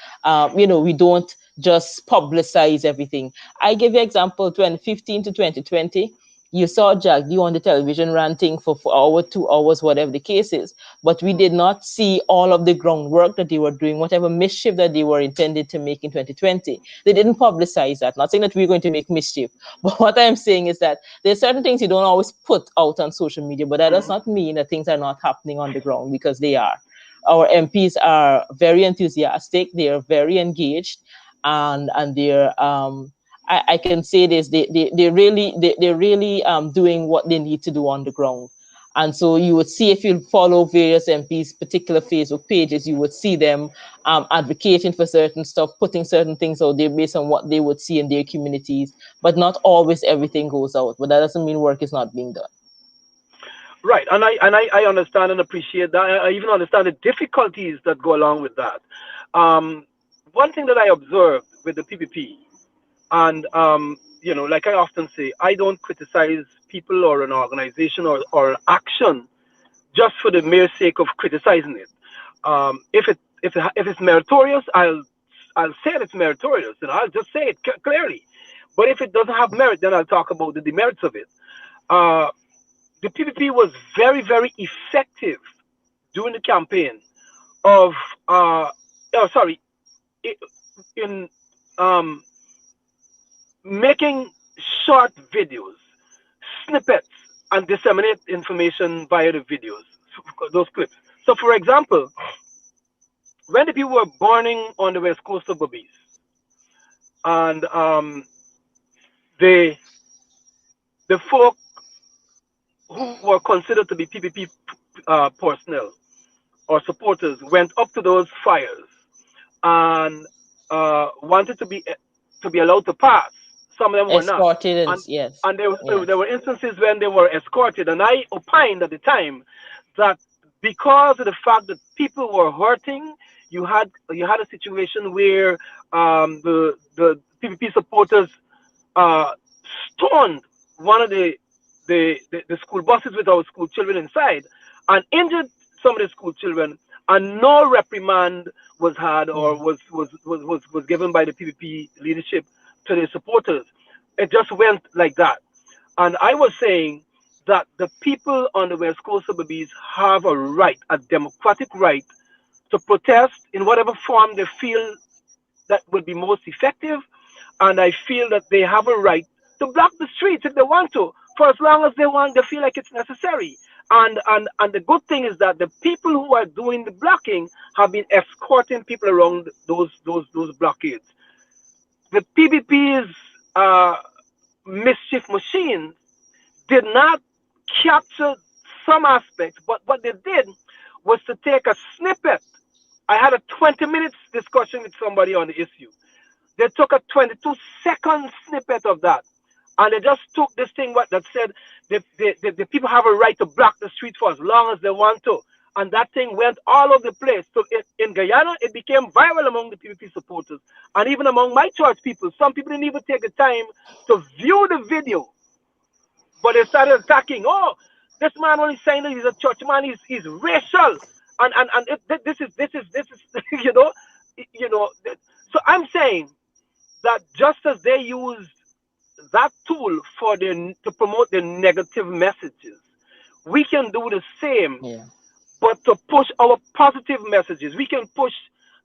we don't just publicize everything. I give you example 2015 to 2020. You saw Jack D on the television ranting for hour, 2 hours, whatever the case is. But we did not see all of the groundwork that they were doing, whatever mischief that they were intended to make in 2020. They didn't publicize that. Not saying that we're going to make mischief, but what I'm saying is that there's certain things you don't always put out on social media, but that does not mean that things are not happening on the ground, because they are. Our MPs are very enthusiastic. They are very engaged, and they're I can say this, they're really doing what they need to do on the ground. And so you would see, if you follow various MPs particular Facebook pages, you would see them advocating for certain stuff, putting certain things out there based on what they would see in their communities. But not always everything goes out, but that doesn't mean work is not being done. Right, and I understand and appreciate that. I even understand the difficulties that go along with that. One thing that I observed with the PPP, and like I often say, I don't criticize people or an organization or an action just for the mere sake of criticizing it. If it's meritorious, I'll say it's meritorious, and I'll just say it clearly. But if it doesn't have merit, then I'll talk about the demerits of it. The PPP was very, very effective during the campaign of, in um, making short videos, snippets, and disseminate information via the videos, those clips. So, for example, when the people were burning on the west coast of Belize, and the the folk who were considered to be PPP personnel or supporters went up to those fires and wanted to be allowed to pass. Some of them were not, Escorted, and and yes, and yes. there were instances when they were escorted. And I opined at the time that because of the fact that people were hurting, you had a situation where the PPP supporters uh, stoned one of the school buses with our school children inside and injured some of the school children, and no reprimand was had or Mm. was given by the PPP leadership to their supporters. It just went like that. And I was saying that the people on the west coast of Belize have a right, a democratic right, to protest in whatever form they feel that would be most effective. And I feel that they have a right to block the streets if they want to. for as long as they want, they feel like it's necessary. And the good thing is that the people who are doing the blocking have been escorting people around those blockades. The PBP's mischief machine did not capture some aspects, but what they did was to take a snippet. I had a 20 minutes discussion with somebody on the issue. They took a 22-second snippet of that, and they just took this thing that said the people have a right to block the street for as long as they want to. And that thing went all over the place. So in Guyana, it became viral among the PPP supporters and even among my church people. Some people didn't even take the time to view the video, but they started attacking. Oh, this man only saying that he's a church man. He's racial, and this is you know you know. So I'm saying that just as they used that tool for to promote the negative messages, we can do the same, Yeah. but to push our positive messages. We can push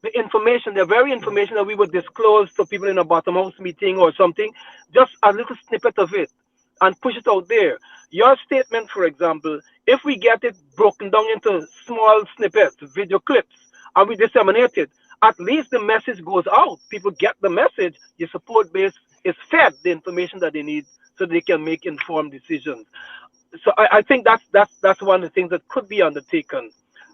the information, the very information that we would disclose to people in a bottom house meeting or something, just a little snippet of it and push it out there. Your statement, for example, if we get it broken down into small snippets, video clips, and we disseminate it, at least the message goes out. People get the message. Your support base is fed the information that they need so they can make informed decisions. So I think that's one of the things that could be undertaken,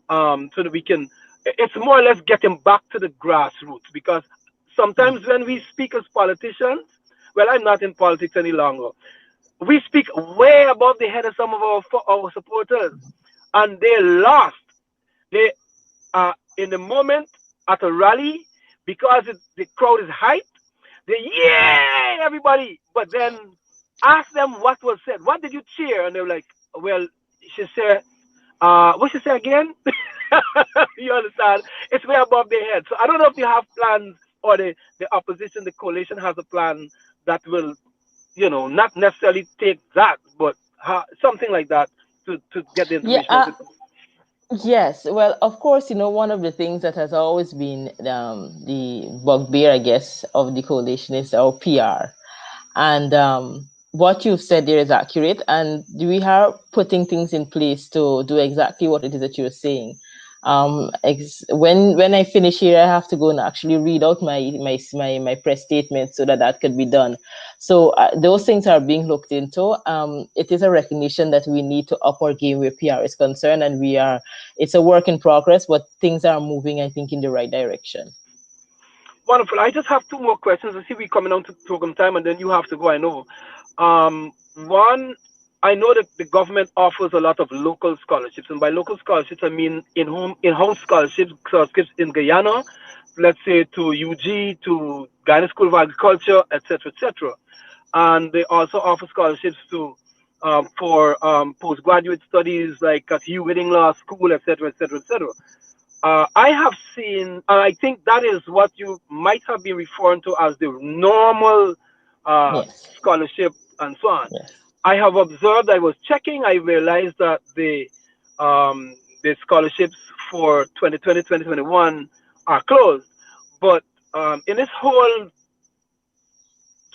so that we can. It's more or less getting back to the grassroots, because Mm. sometimes when we speak as politicians, well, I'm not in politics any longer. We speak way above the head of some of our supporters, and they lost. They are in the moment at a rally because the crowd is hyped. They yay everybody, but then ask them what was said. What did you cheer? And they're like, well, she said, what she said again? You understand? It's way above their head. So I don't know if you have plans, or the opposition, the coalition has a plan that will, not necessarily take that, but something like that to get the Yeah. information out. Yes. Well, of course, one of the things that has always been the bugbear, I guess, of the coalition is our PR. And what you've said there is accurate, and we are putting things in place to do exactly what it is that you're saying. When I finish here, I have to go and actually read out my press statement so that that could be done. So those things are being looked into. It is a recognition that we need to up our game where PR is concerned, and it's a work in progress, but things are moving, I think, in the right direction. Wonderful. I just have two more questions. I see we coming on to program time, and then you have to go. I know. One, I know that the government offers a lot of local scholarships, and by local scholarships, I mean in-home scholarships in Guyana, let's say to UG, to Guyana School of Agriculture, etc., etc. And they also offer scholarships for postgraduate studies, like at Hugh Whitting Law School, etc., etc., etc. I have seen, and I think that is what you might have been referring to as the normal Yes. scholarship and so on. Yes. I have observed, I was checking, I realized that the scholarships for 2020, 2021 are closed. But in this whole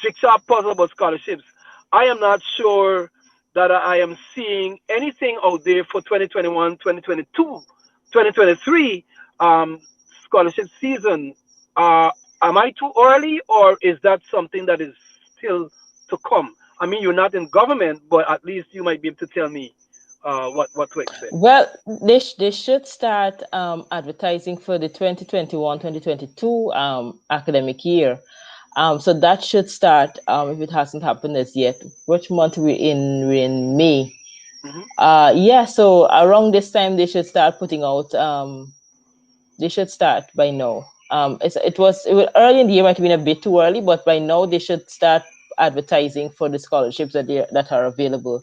jigsaw puzzle about scholarships, I am not sure that I am seeing anything out there for 2021, 2022, 2023 scholarship season. Am I too early, or is that something that is still to come? I mean, you're not in government, but at least you might be able to tell me what to expect. Well, they should start advertising for the 2021-2022 academic year. So that should start if it hasn't happened as yet. Which month we're in? We're in May. Hmm. Yeah. So around this time they should start putting out. They should start by now. It was early in the year, might have been a bit too early, but by now they should start advertising for the scholarships that are available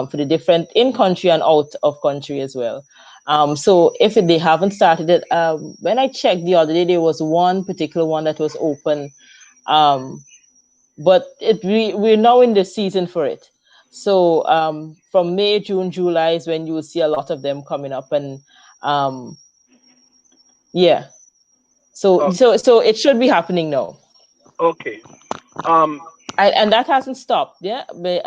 for the different in country and out of country as well. So if they haven't started it, when I checked the other day, there was one particular one that was open, um, but we're now in the season for it. So from May, June, July is when you will see a lot of them coming up, and um, yeah, so Uh, so so it should be happening now. okay. Um, and that hasn't stopped. Yeah, but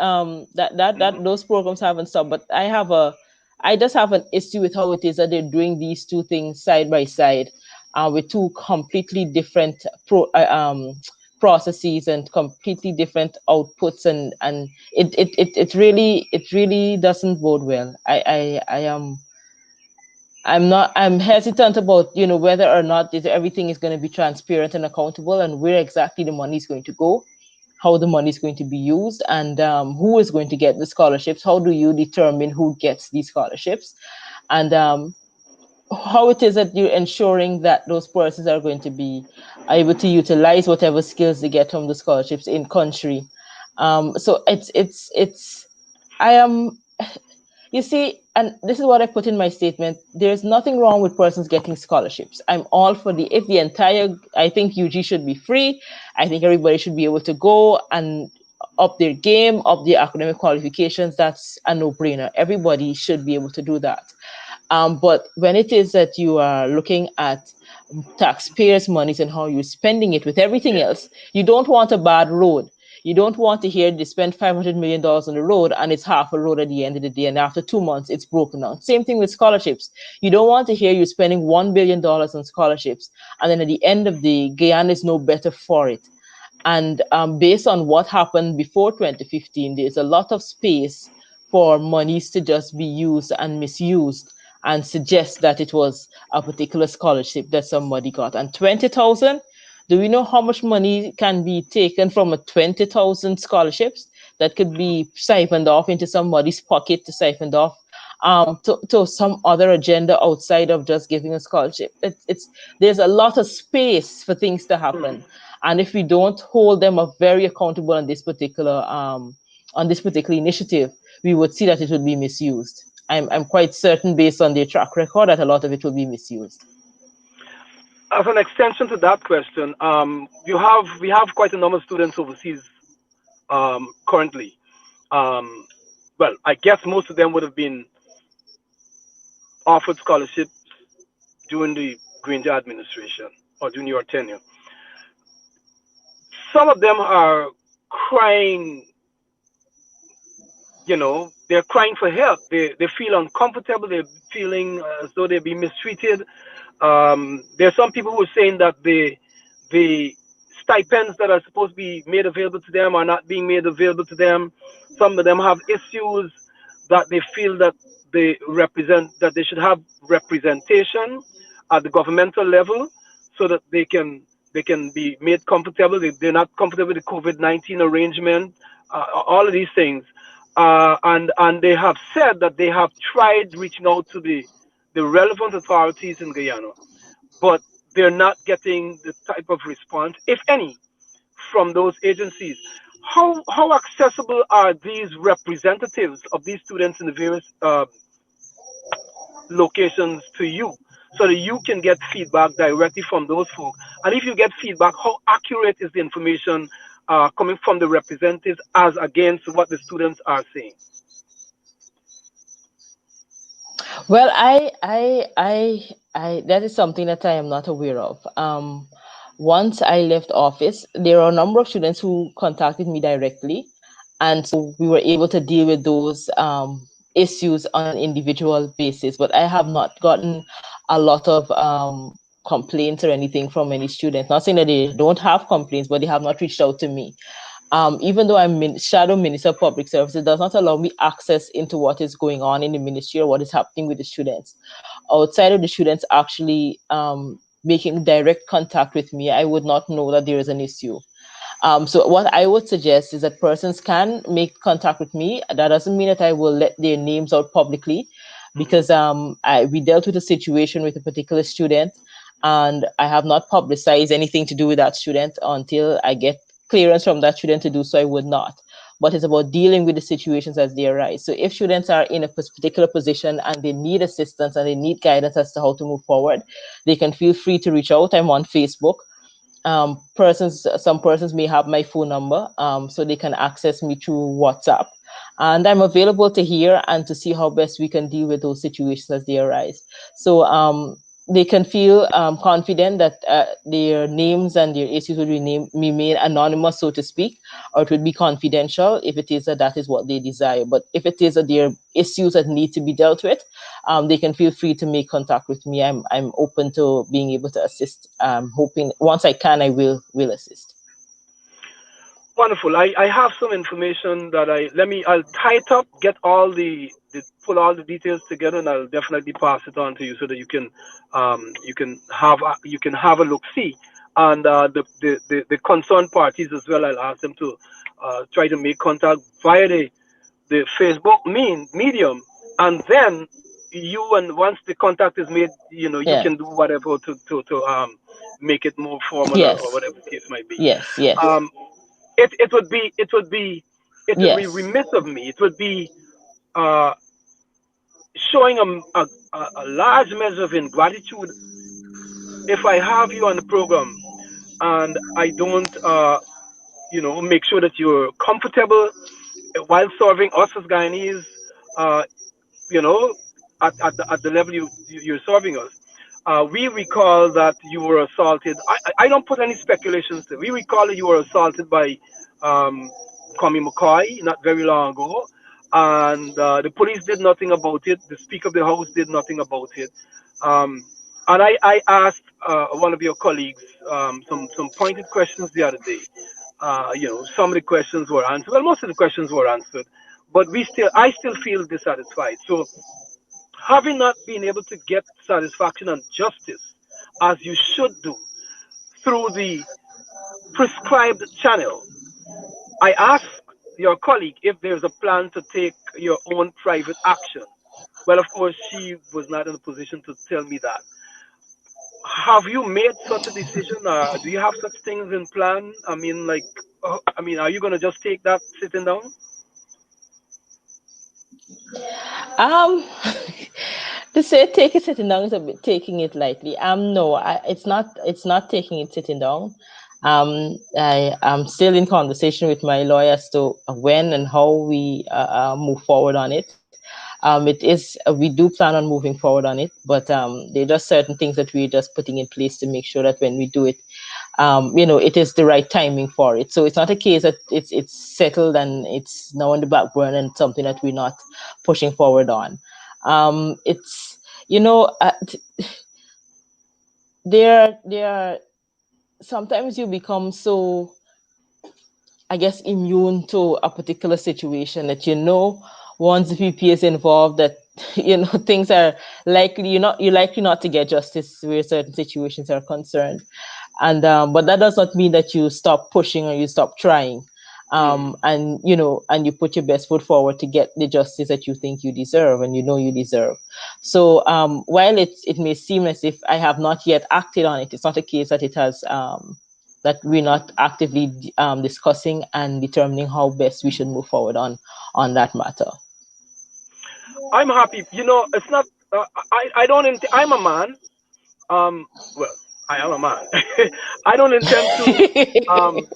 that those programs haven't stopped. But I just have an issue with how it is that they're doing these two things side by side, with two completely different processes and completely different outputs, and it really doesn't bode well. I am. I'm hesitant about, whether or not everything is going to be transparent and accountable, and where exactly the money is going to go, how the money is going to be used, and who is going to get the scholarships. How do you determine who gets these scholarships? And how it is that you're ensuring that those persons are going to be able to utilize whatever skills they get from the scholarships in country. So it's I am, you see, and this is what I put in my statement. There's nothing wrong with persons getting scholarships. I'm all for if the entire, I think UG should be free. I think everybody should be able to go and up their game, up their academic qualifications. That's a no-brainer. Everybody should be able to do that. But when it is that you are looking at taxpayers' monies and how you're spending it with everything Yeah. else, you don't want a bad road. You don't want to hear they spend $500 million on the road and it's half a road at the end of the day, and after 2 months it's broken down. Same thing with scholarships. You don't want to hear you spending $1 billion on scholarships and then at the end of the day, Guyana is no better for it. And based on what happened before 2015, there's a lot of space for monies to just be used and misused and suggest that it was a particular scholarship that somebody got. And 20,000, do we know how much money can be taken from a 20,000 scholarships that could be siphoned off into somebody's pocket to siphoned off to some other agenda outside of just giving a scholarship? It's There's a lot of space for things to Mm. happen, and if we don't hold them up very accountable on this particular initiative, we would see that it would be misused. I'm quite certain, based on their track record, that a lot of it will be misused. As an extension to that question, we have quite a number of students overseas currently. Um, well, I guess most of them would have been offered scholarships during the Granger administration or during your tenure. Some of them are crying, they're crying for help. They feel uncomfortable. They're feeling as though they're being mistreated. There are some people who are saying that the stipends that are supposed to be made available to them are not being made available to them. Some of them have issues that they feel that they should have representation at the governmental level so that they can be made comfortable. They're not comfortable with the COVID-19 arrangement. All of these things, and they have said that they have tried reaching out to the relevant authorities in Guyana, but they're not getting the type of response, if any, from those agencies. How accessible are these representatives of these students in the various locations to you, so that you can get feedback directly from those folk? And if you get feedback, how accurate is the information coming from the representatives as against what the students are saying? Well, that is something that I am not aware of. Once I left office, there are a number of students who contacted me directly, and so we were able to deal with those issues on an individual basis. But I have not gotten a lot of complaints or anything from any students. Not saying that they don't have complaints, but they have not reached out to me. Even though I'm shadow minister of public service, it does not allow me access into what is going on in the ministry or what is happening with the students. Outside of the students actually making direct contact with me, I would not know that there is an issue. So what I would suggest is that persons can make contact with me. That doesn't mean that I will let their names out publicly, Hmm. because we dealt with a situation with a particular student, and I have not publicized anything to do with that student until I get clearance from that student to do so. I would not. But it's about dealing with the situations as they arise. So if students are in a particular position and they need assistance and they need guidance as to how to move forward, they can feel free to reach out. I'm on Facebook. Some persons may have my phone number, so they can access me through WhatsApp, and I'm available to hear and to see how best we can deal with those situations as they arise. So they can feel confident that their names and their issues would be made anonymous, so to speak, or it would be confidential if it is that that is what they desire. But if it is that their issues that need to be dealt with, they can feel free to make contact with me. I'm open to being able to assist. Hoping once I can, I will assist. Wonderful. I have some information that I'll tie it up, get all pull all the details together, and I'll definitely pass it on to you so that you can have a look see, and the concerned parties as well. I'll ask them to try to make contact via the Facebook medium, and then and once the contact is made, you Yeah. can do whatever to make it more formal, or Yes. whatever the case might be. Yes. Yes. Um, it would be Yes. remiss of me. It would be uh, showing a large measure of ingratitude if I have you on the program and I don't make sure that you're comfortable while serving us as Guyanese, uh, you know, at the level you're serving us. We recall that you were assaulted. I don't put any speculations there. We recall that you were assaulted by um, Kwame McCoy not very long ago, and the police did nothing about it. The Speaker of the House did nothing about it. Um, and I asked one of your colleagues some pointed questions the other day. Some of the questions were answered. Well, most of the questions were answered, but I still feel dissatisfied. So, having not been able to get satisfaction and justice as you should do through the prescribed channel, I asked your colleague if there's a plan to take your own private action. Well, of course, she was not in a position to tell me that. Have you made such a decision? Do you have such things in plan? I mean, are you going to just take that sitting down? Um, to say take it sitting down is a bit taking it lightly. No, it's not. It's not taking it sitting down. I am still in conversation with my lawyer as to when and how we move forward on it. It is we do plan on moving forward on it, but there are just certain things that we're just putting in place to make sure that when we do it, it is the right timing for it. So it's not a case that it's settled and it's now on the back burner and something that we're not pushing forward on. It's you know uh, t- there sometimes you become so, I guess, immune to a particular situation that once the PP is involved that things are likely you're likely not to get justice where certain situations are concerned, and but that does not mean that you stop pushing or you stop trying, Hmm. and and you put your best foot forward to get the justice that you think you deserve and you deserve. So while it may seem as if I have not yet acted on it, it's not a case that it has that we're not actively discussing and determining how best we should move forward on that matter. I'm happy. It's not. I don't. I'm a man. Um. Well, I am a man. I don't intend to um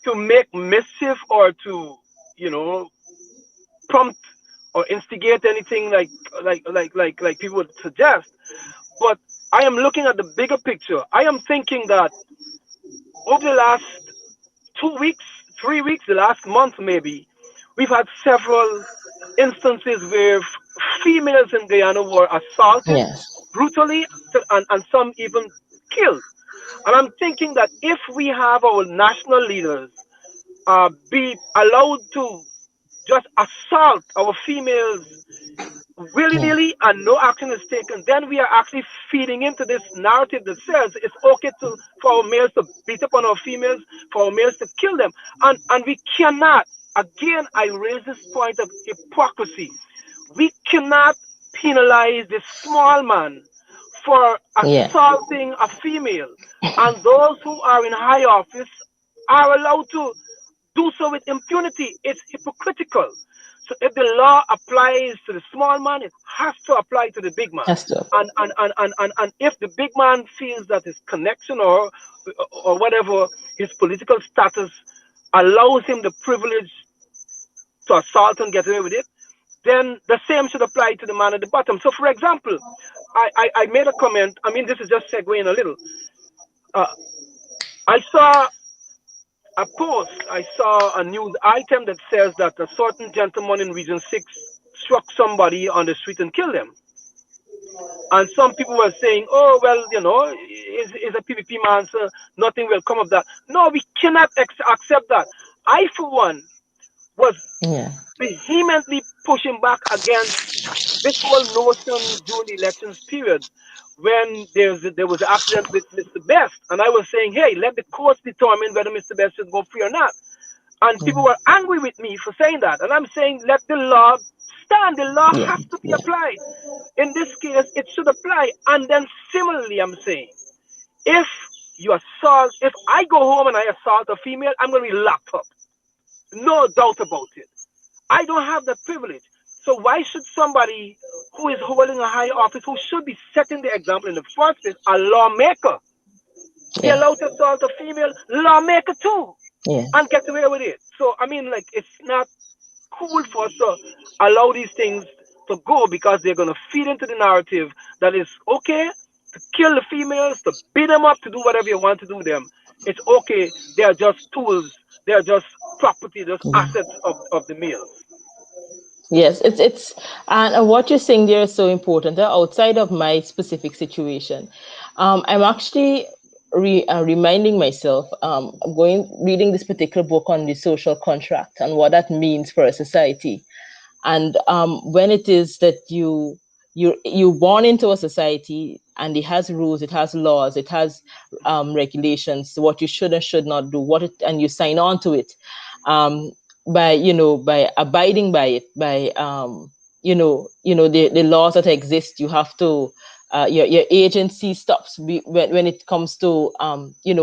to make mischief or to you know prompt or instigate anything like people would suggest. But I am looking at the bigger picture. I am thinking that over the last 2 weeks, 3 weeks, the last month maybe, we've had several instances where females in Guyana were assaulted Yes. brutally and some even killed. And I'm thinking that if we have our national leaders be allowed to just assault our females willy Yeah. nilly and no action is taken, then we are actually feeding into this narrative that says it's okay for our males to beat up on our females, for our males to kill them. And we cannot, again, I raise this point of hypocrisy. We cannot penalize the small man for Yeah. assaulting a female, and those who are in high office are allowed to do so with impunity. It's hypocritical. So if the law applies to the small man, it has to apply to the big man. Has to. And if the big man feels that his connection or whatever his political status allows him the privilege to assault and get away with it, then the same should apply to the man at the bottom. So, for example, I made a comment. I mean, this is just segueing a little. Uh, I saw a post, I saw a news item that says that a certain gentleman in Region 6 struck somebody on the street and killed him. And some people were saying, oh, well, is a PvP man, so nothing will come of that. No, we cannot accept that. I, for one, was Yeah. vehemently pushing back against this whole notion during the elections period when there was an accident with Mr. Best. And I was saying, hey, let the courts determine whether Mr. Best should go free or not. And people Mm. were angry with me for saying that. And I'm saying, let the law stand. The law Yeah. has to be Yeah. applied. In this case, it should apply. And then similarly, I'm saying, if if I go home and I assault a female, I'm going to be locked up. No doubt about it. I don't have that privilege. So why should somebody who is holding a high office, who should be setting the example in the first place, a lawmaker, be Yeah. allowed to assault a female lawmaker too, Yeah. and get away with it? So I mean, like, it's not cool for us to allow these things to go because they're going to feed into the narrative that it's okay to kill the females, to beat them up, to do whatever you want to do to them. It's okay. They are just tools. They are just property, just Yeah. assets of the males. Yes, it's and what you're saying there is so important. Outside of my specific situation, I'm actually reminding myself. I'm going reading this particular book on the social contract and what that means for a society. And when it is that you born into a society and it has rules, it has laws, it has regulations, what you should and should not do, and you sign on to it, um, by abiding by it, by the laws that exist. You have to your agency stops when it comes to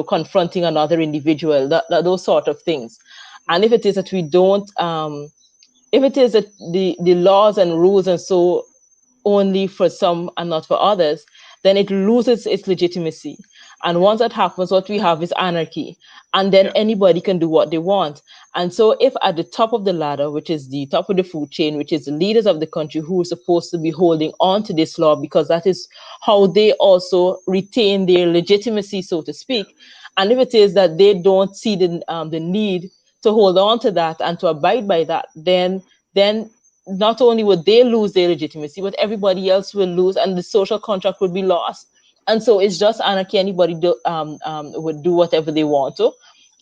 confronting another individual, those sort of things. And if it is that we don't if it is that the laws and rules and so only for some and not for others, then it loses its legitimacy. And once that happens, what we have is anarchy. And then Yeah. anybody can do what they want. And so, if at the top of the ladder, which is the top of the food chain, which is the leaders of the country who are supposed to be holding on to this law, because that is how they also retain their legitimacy, so to Yeah. speak. And if it is that they don't see the need to hold on to that and to abide by that, then not only would they lose their legitimacy, but everybody else will lose, and the social contract would be lost. And so it's just anarchy. Anybody would do whatever they want to,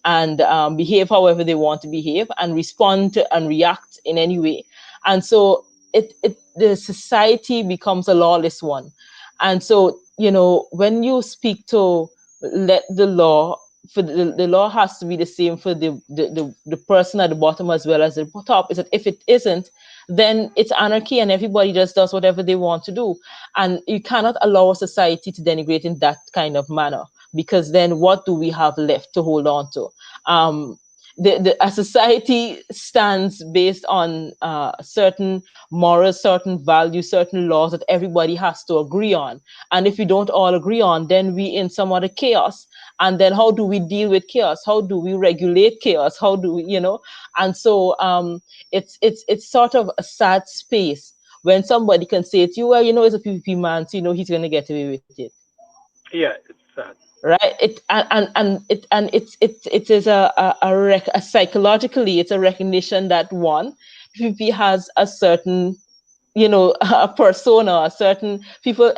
and behave however they want to behave, and respond to, and react in any way. And so the society becomes a lawless one. And so when you speak to let the law for the law has to be the same for the person at the bottom as well as the top. Is that if it isn't, then it's anarchy and everybody just does whatever they want to do. And you cannot allow a society to denigrate in that kind of manner, because then what do we have left to hold on to? Um, a society stands based on certain morals, certain values, certain laws that everybody has to agree on. And if we don't all agree on, then we in some other chaos. And then how do we deal with chaos? How do we regulate chaos? How do we? And so it's sort of a sad space when somebody can say to you, well, it's a PvP man, so he's going to get away with it, Yeah. It's sad. right? It is a psychologically, it's a recognition that one, PvP has a certain, a persona, a certain people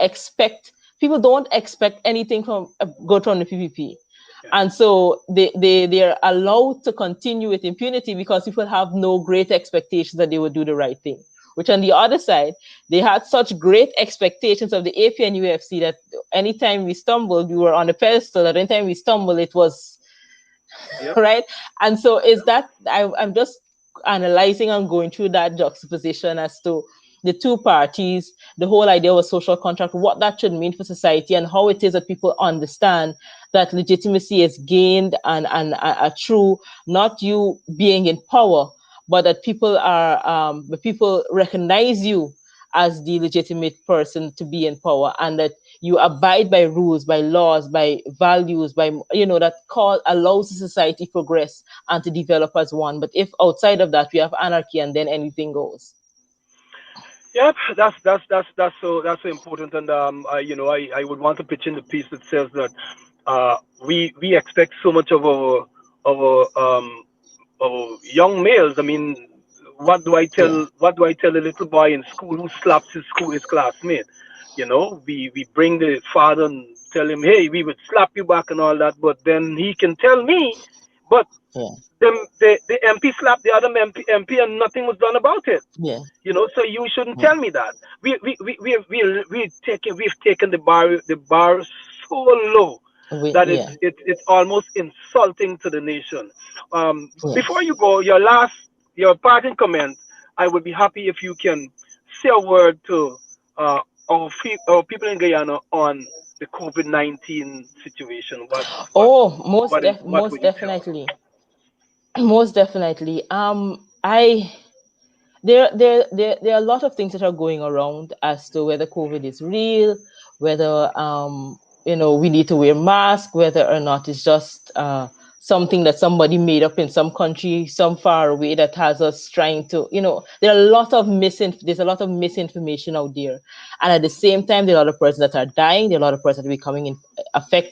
don't expect anything from good from the PvP. Yeah. And so they're allowed to continue with impunity because people have no great expectations that they would do the right thing. Which on the other side, they had such great expectations of the AP and UFC that anytime we stumbled, we were on a pedestal. That anytime we stumbled, it was Yep. right. And so is Yep. that I'm just analyzing and going through that juxtaposition as to the two parties, the whole idea of a social contract, what that should mean for society, and how it is that people understand that legitimacy is gained and a true, not you being in power, but that people recognize you as the legitimate person to be in power, and that you abide by rules, by laws, by values, by that call allows the society progress and to develop as one. But if outside of that we have anarchy, and then anything goes. Yep, that's so important, and I would want to pitch in the piece that says that we expect so much of our young males. I mean, Yeah, what do I tell a little boy in school who slaps his classmate? We bring the father and tell him, hey, we would slap you back and all that, but then he can tell me, but yeah, the MP slapped the other MP and nothing was done about it. yeah, So you shouldn't yeah, tell me that. We've taken the bar so low that it's yeah, it's it's almost insulting to the nation. Before yes. you go, your parting comment, I would be happy if you can say a word to uh, our people in Guyana on the COVID-19 situation. Oh, What most would you tell them? definitely, most definitely. I there are a lot of things that are going around as to whether COVID is real, whether we need to wear masks, whether or not it's just something that somebody made up in some country, some far away that has us trying to, there are a lot of there's a lot of misinformation out there, and at the same time, there are a lot of persons that are dying, there are a lot of persons that are becoming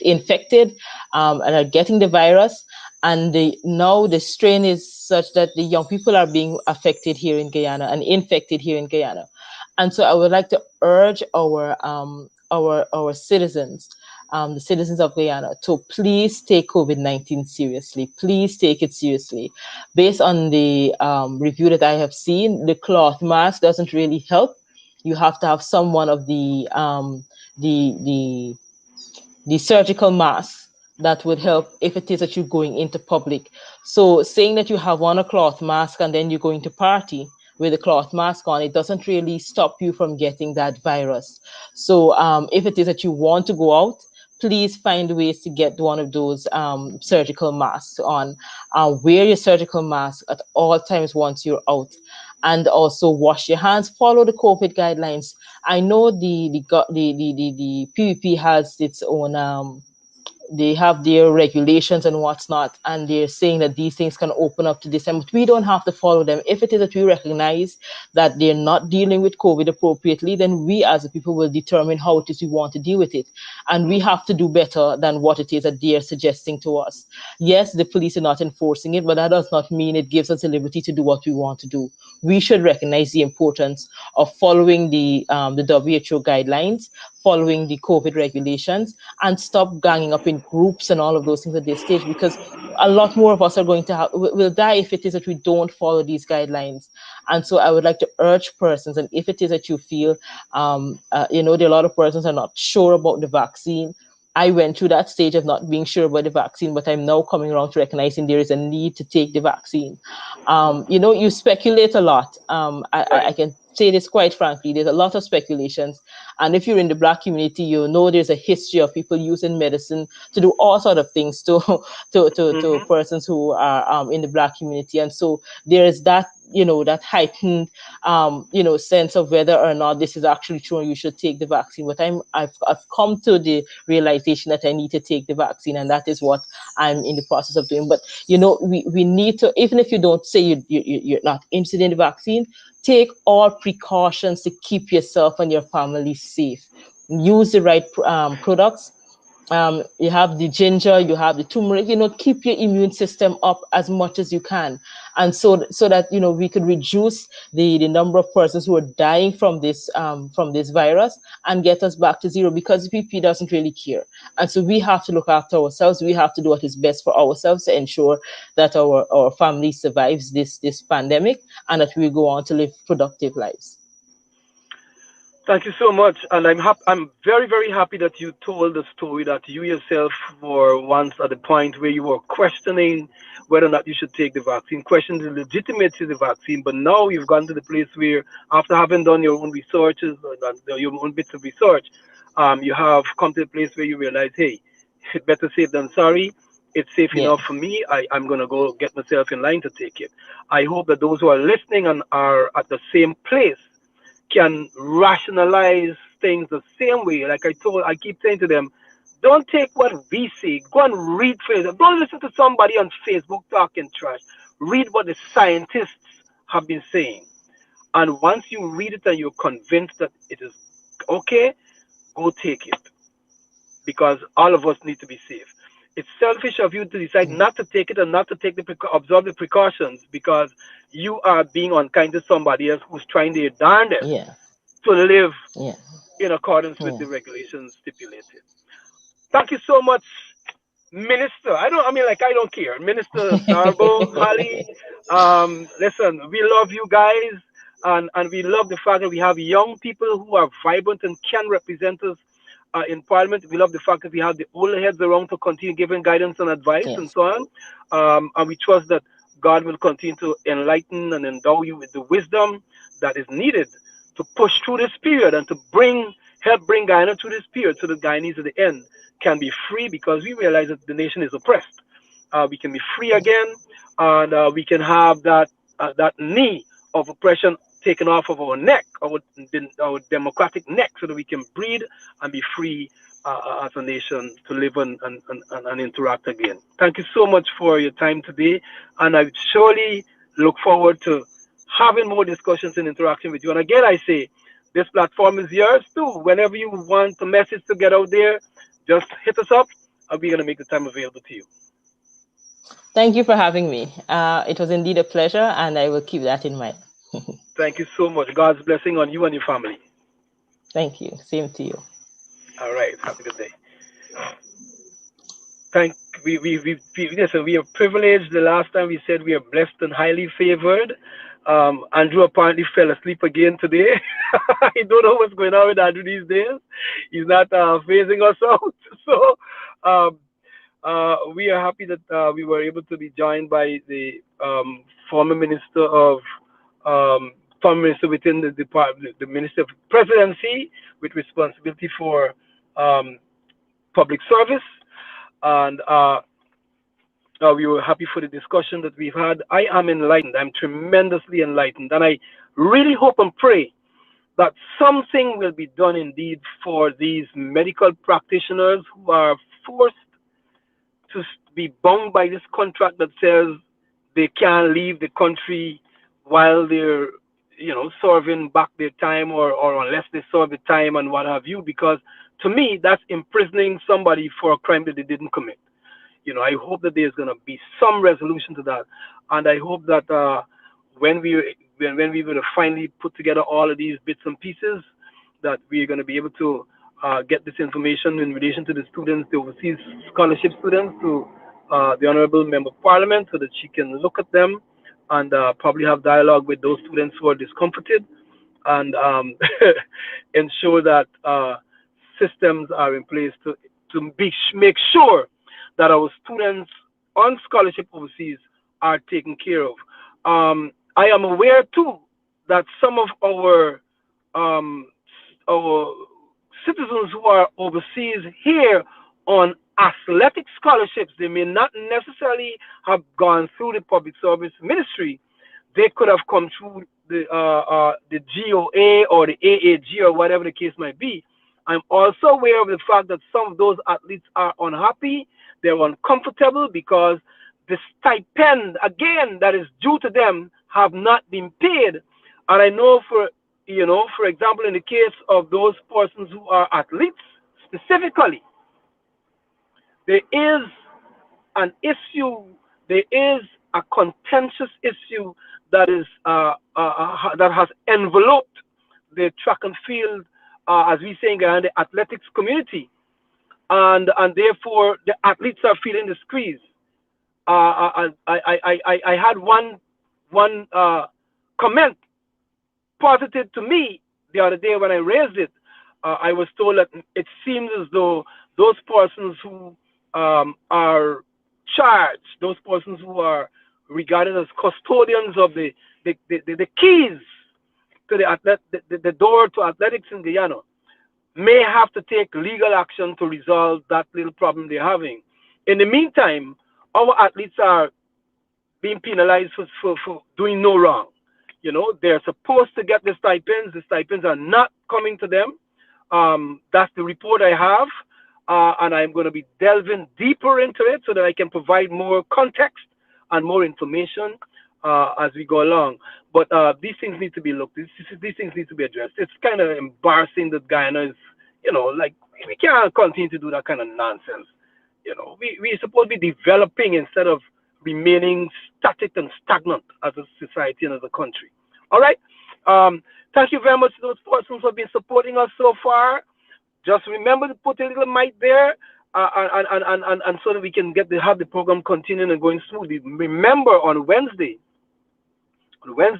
infected, and are getting the virus, and now the strain is such that the young people are being affected here in Guyana and infected here in Guyana. And so I would like to urge our citizens, the citizens of Guyana, to please take COVID-19 seriously. Please take it seriously. Based on the review that I have seen, the cloth mask doesn't really help. You have to have someone of the the the surgical mask that would help if it is that you're going into public. So saying that you have on a cloth mask and then you're going to party with a cloth mask on, it doesn't really stop you from getting that virus. So if it is that you want to go out, please find ways to get one of those surgical masks on. Wear your surgical mask at all times once you're out. And also wash your hands. Follow the COVID guidelines. I know the PVP has its own they have their regulations and what's not, and they're saying that these things can open up to December. But we don't have to follow them. If it is that we recognize that they're not dealing with COVID appropriately, then we as a people will determine how it is we want to deal with it. And we have to do better than what it is that they're suggesting to us. Yes, the police are not enforcing it, but that does not mean it gives us the liberty to do what we want to do. We should recognize the importance of following the WHO guidelines, following the COVID regulations, and stop ganging up in groups and all of those things at this stage, because a lot more of us are going to will die if it is that we don't follow these guidelines. And so I would like to urge persons, and if it is that you feel there are a lot of persons are not sure about the vaccine. I went through that stage of not being sure about the vaccine, but I'm now coming around to recognizing there is a need to take the vaccine. You speculate a lot. I Right. can say this quite frankly. There's a lot of speculations, and if you're in the Black community, you know there's a history of people using medicine to do all sort of things to to Hmm. persons who are in the Black community, and so there is that that heightened sense of whether or not this is actually true and you should take the vaccine. But I've come to the realization that I need to take the vaccine, and that is what I'm in the process of doing. But we need to, even if you don't say you're not interested in the vaccine, take all precautions to keep yourself and your family safe. Use the right products. You have the ginger, you have the turmeric. Keep your immune system up as much as you can, and so that we could reduce the number of persons who are dying from this virus and get us back to zero. Because the PP doesn't really care, and so we have to look after ourselves. We have to do what is best for ourselves to ensure that our family survives this pandemic and that we go on to live productive lives. Thank you so much, and I'm very very happy that you told the story that you yourself were once at the point where you were questioning whether or not you should take the vaccine, questioning the legitimacy of the vaccine. But now you've gone to the place where, after having done your own researches, your own bits of research, you have come to a place where you realize, hey, better safe than sorry. It's safe Yeah. enough for me. I'm gonna go get myself in line to take it. I hope that those who are listening and are at the same place can rationalize things the same way. Like I keep saying to them, don't take what we say. Go and read Facebook. Don't listen to somebody on Facebook talking trash. Read what the scientists have been saying. And once you read it and you're convinced that it is okay, go take it, because all of us need to be safe. It's selfish of you to decide not to take it and not to take observe the precautions, because you are being unkind to somebody else who's trying their darndest Yeah. to live Yeah. in accordance with Yeah. the regulations stipulated. Thank you so much, Minister. I mean, like, I don't care. Minister Sarabo-Halley. Listen, we love you guys, and we love the fact that we have young people who are vibrant and can represent us in Parliament. We love the fact that we have the older heads around to continue giving guidance and advice and Yes. so on. And we trust that God will continue to enlighten and endow you with the wisdom that is needed to push through this period and to help bring Guyana through this period, so that Guyanese at the end can be free, because we realize that the nation is oppressed. We can be free again, and we can have that knee of oppression taken off of our neck, our democratic neck, so that we can breathe and be free as a nation to live and interact again. Thank you so much for your time today, and I surely look forward to having more discussions and interaction with you. And again, I say, this platform is yours too. Whenever you want a message to get out there, just hit us up, and we're going to make the time available to you. Thank you for having me. It was indeed a pleasure, and I will keep that in mind. Thank you so much. God's blessing on you and your family. Thank you. Same to you. All right. Have a good day. Thank Listen, we are privileged. The last time we said we are blessed and highly favored. Andrew apparently fell asleep again today. I don't know what's going on with Andrew these days. He's not phasing us out. So um, we are happy that we were able to be joined by the former minister of former minister within the department, the minister of presidency, with responsibility for um, public service, and we were happy for the discussion that we've had. I am enlightened. I'm tremendously enlightened, and I really hope and pray that something will be done indeed for these medical practitioners who are forced to be bound by this contract that says they can't leave the country while they're, serving back their time, or unless they serve the time and what have you, because to me, that's imprisoning somebody for a crime that they didn't commit. I hope that there's going to be some resolution to that, and I hope that when we will finally put together all of these bits and pieces, that we're going to be able to get this information in relation to the students, the overseas scholarship students, to the Honorable Member of Parliament, so that she can look at them and probably have dialogue with those students who are discomforted, and ensure that systems are in place to make sure that our students on scholarship overseas are taken care of. I am aware too that some of um, our citizens who are overseas here on athletic scholarships, they may not necessarily have gone through the public service ministry. They could have come through the GOA or the AAG or whatever the case might be. I'm also aware of the fact that some of those athletes are unhappy, they're uncomfortable, because the stipend, again, that is due to them have not been paid. And I know, for example, in the case of those persons who are athletes specifically, there is an issue, there is a contentious issue that has enveloped the track and field, as we say in Ghana, the athletics community, and therefore the athletes are feeling the squeeze. I had one comment posited to me the other day when I raised it. I was told that it seems as though those persons who are charged, those persons who are regarded as custodians of the keys to the door to athletics in Guyana, may have to take legal action to resolve that little problem they're having. In the meantime, our athletes are being penalized for doing no wrong. They're supposed to get the stipends. The stipends are not coming to them. That's the report I have, and I'm going to be delving deeper into it so that I can provide more context and more information. as we go along. But these things need to be looked. These things need to be addressed. It's kind of embarrassing that Guyana is, like we can't continue to do that kind of nonsense. We're supposed to be developing instead of remaining static and stagnant as a society and as a country. All right. Thank you very much to those persons who have been supporting us so far. Just remember to put a little mic there, and so that we can have the program continuing and going smoothly. Remember, on Wednesday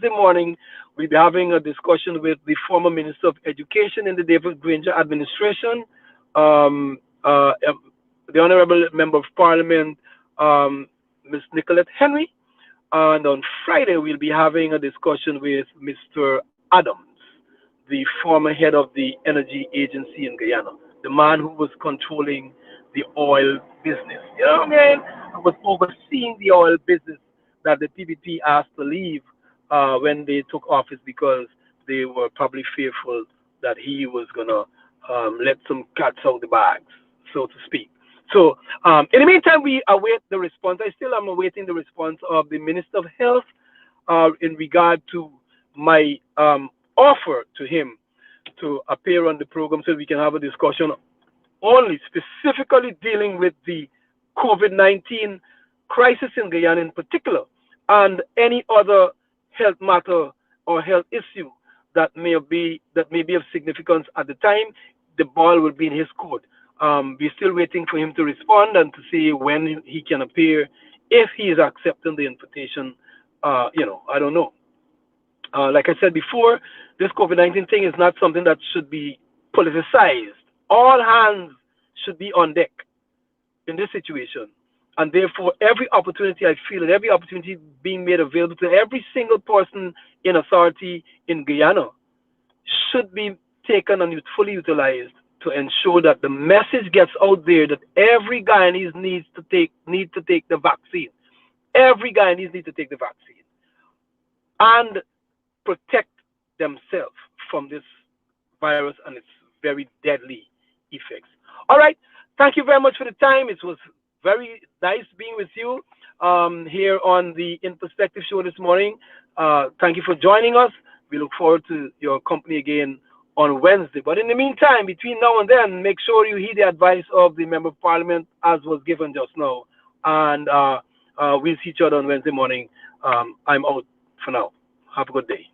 morning, we'll be having a discussion with the former Minister of Education in the David Granger administration, um, the Honorable Member of Parliament, Ms. Nicolette Henry. And on Friday, we'll be having a discussion with Mr. Adams, the former head of the Energy Agency in Guyana, the man who was controlling the oil business. You know what I mean? Who was overseeing the oil business that the PBP asked to leave when they took office because they were probably fearful that he was going to let some cats out the bags, so to speak. So, in the meantime, we await the response. I still am awaiting the response of the Minister of Health in regard to my offer to him to appear on the program so we can have a discussion only specifically dealing with the COVID-19 crisis in Guyana in particular, and any other health matter or health issue that may be of significance at the time. The ball will be in his court. We're still waiting for him to respond and to see when he can appear, if he is accepting the invitation. I don't know. Like I said before, this COVID-19 thing is not something that should be politicized. All hands should be on deck in this situation. And therefore, every opportunity I feel and every opportunity being made available to every single person in authority in Guyana should be taken and fully utilized to ensure that the message gets out there that every Guyanese need to take the vaccine. Every Guyanese need to take the vaccine and protect themselves from this virus and its very deadly effects. All right. Thank you very much for the time. It was very nice being with you here on the In Perspective show this morning. Thank you for joining us. We look forward to your company again on Wednesday. But in the meantime, between now and then, make sure you heed the advice of the Member of Parliament as was given just now. And we'll see each other on Wednesday morning. I'm out for now. Have a good day.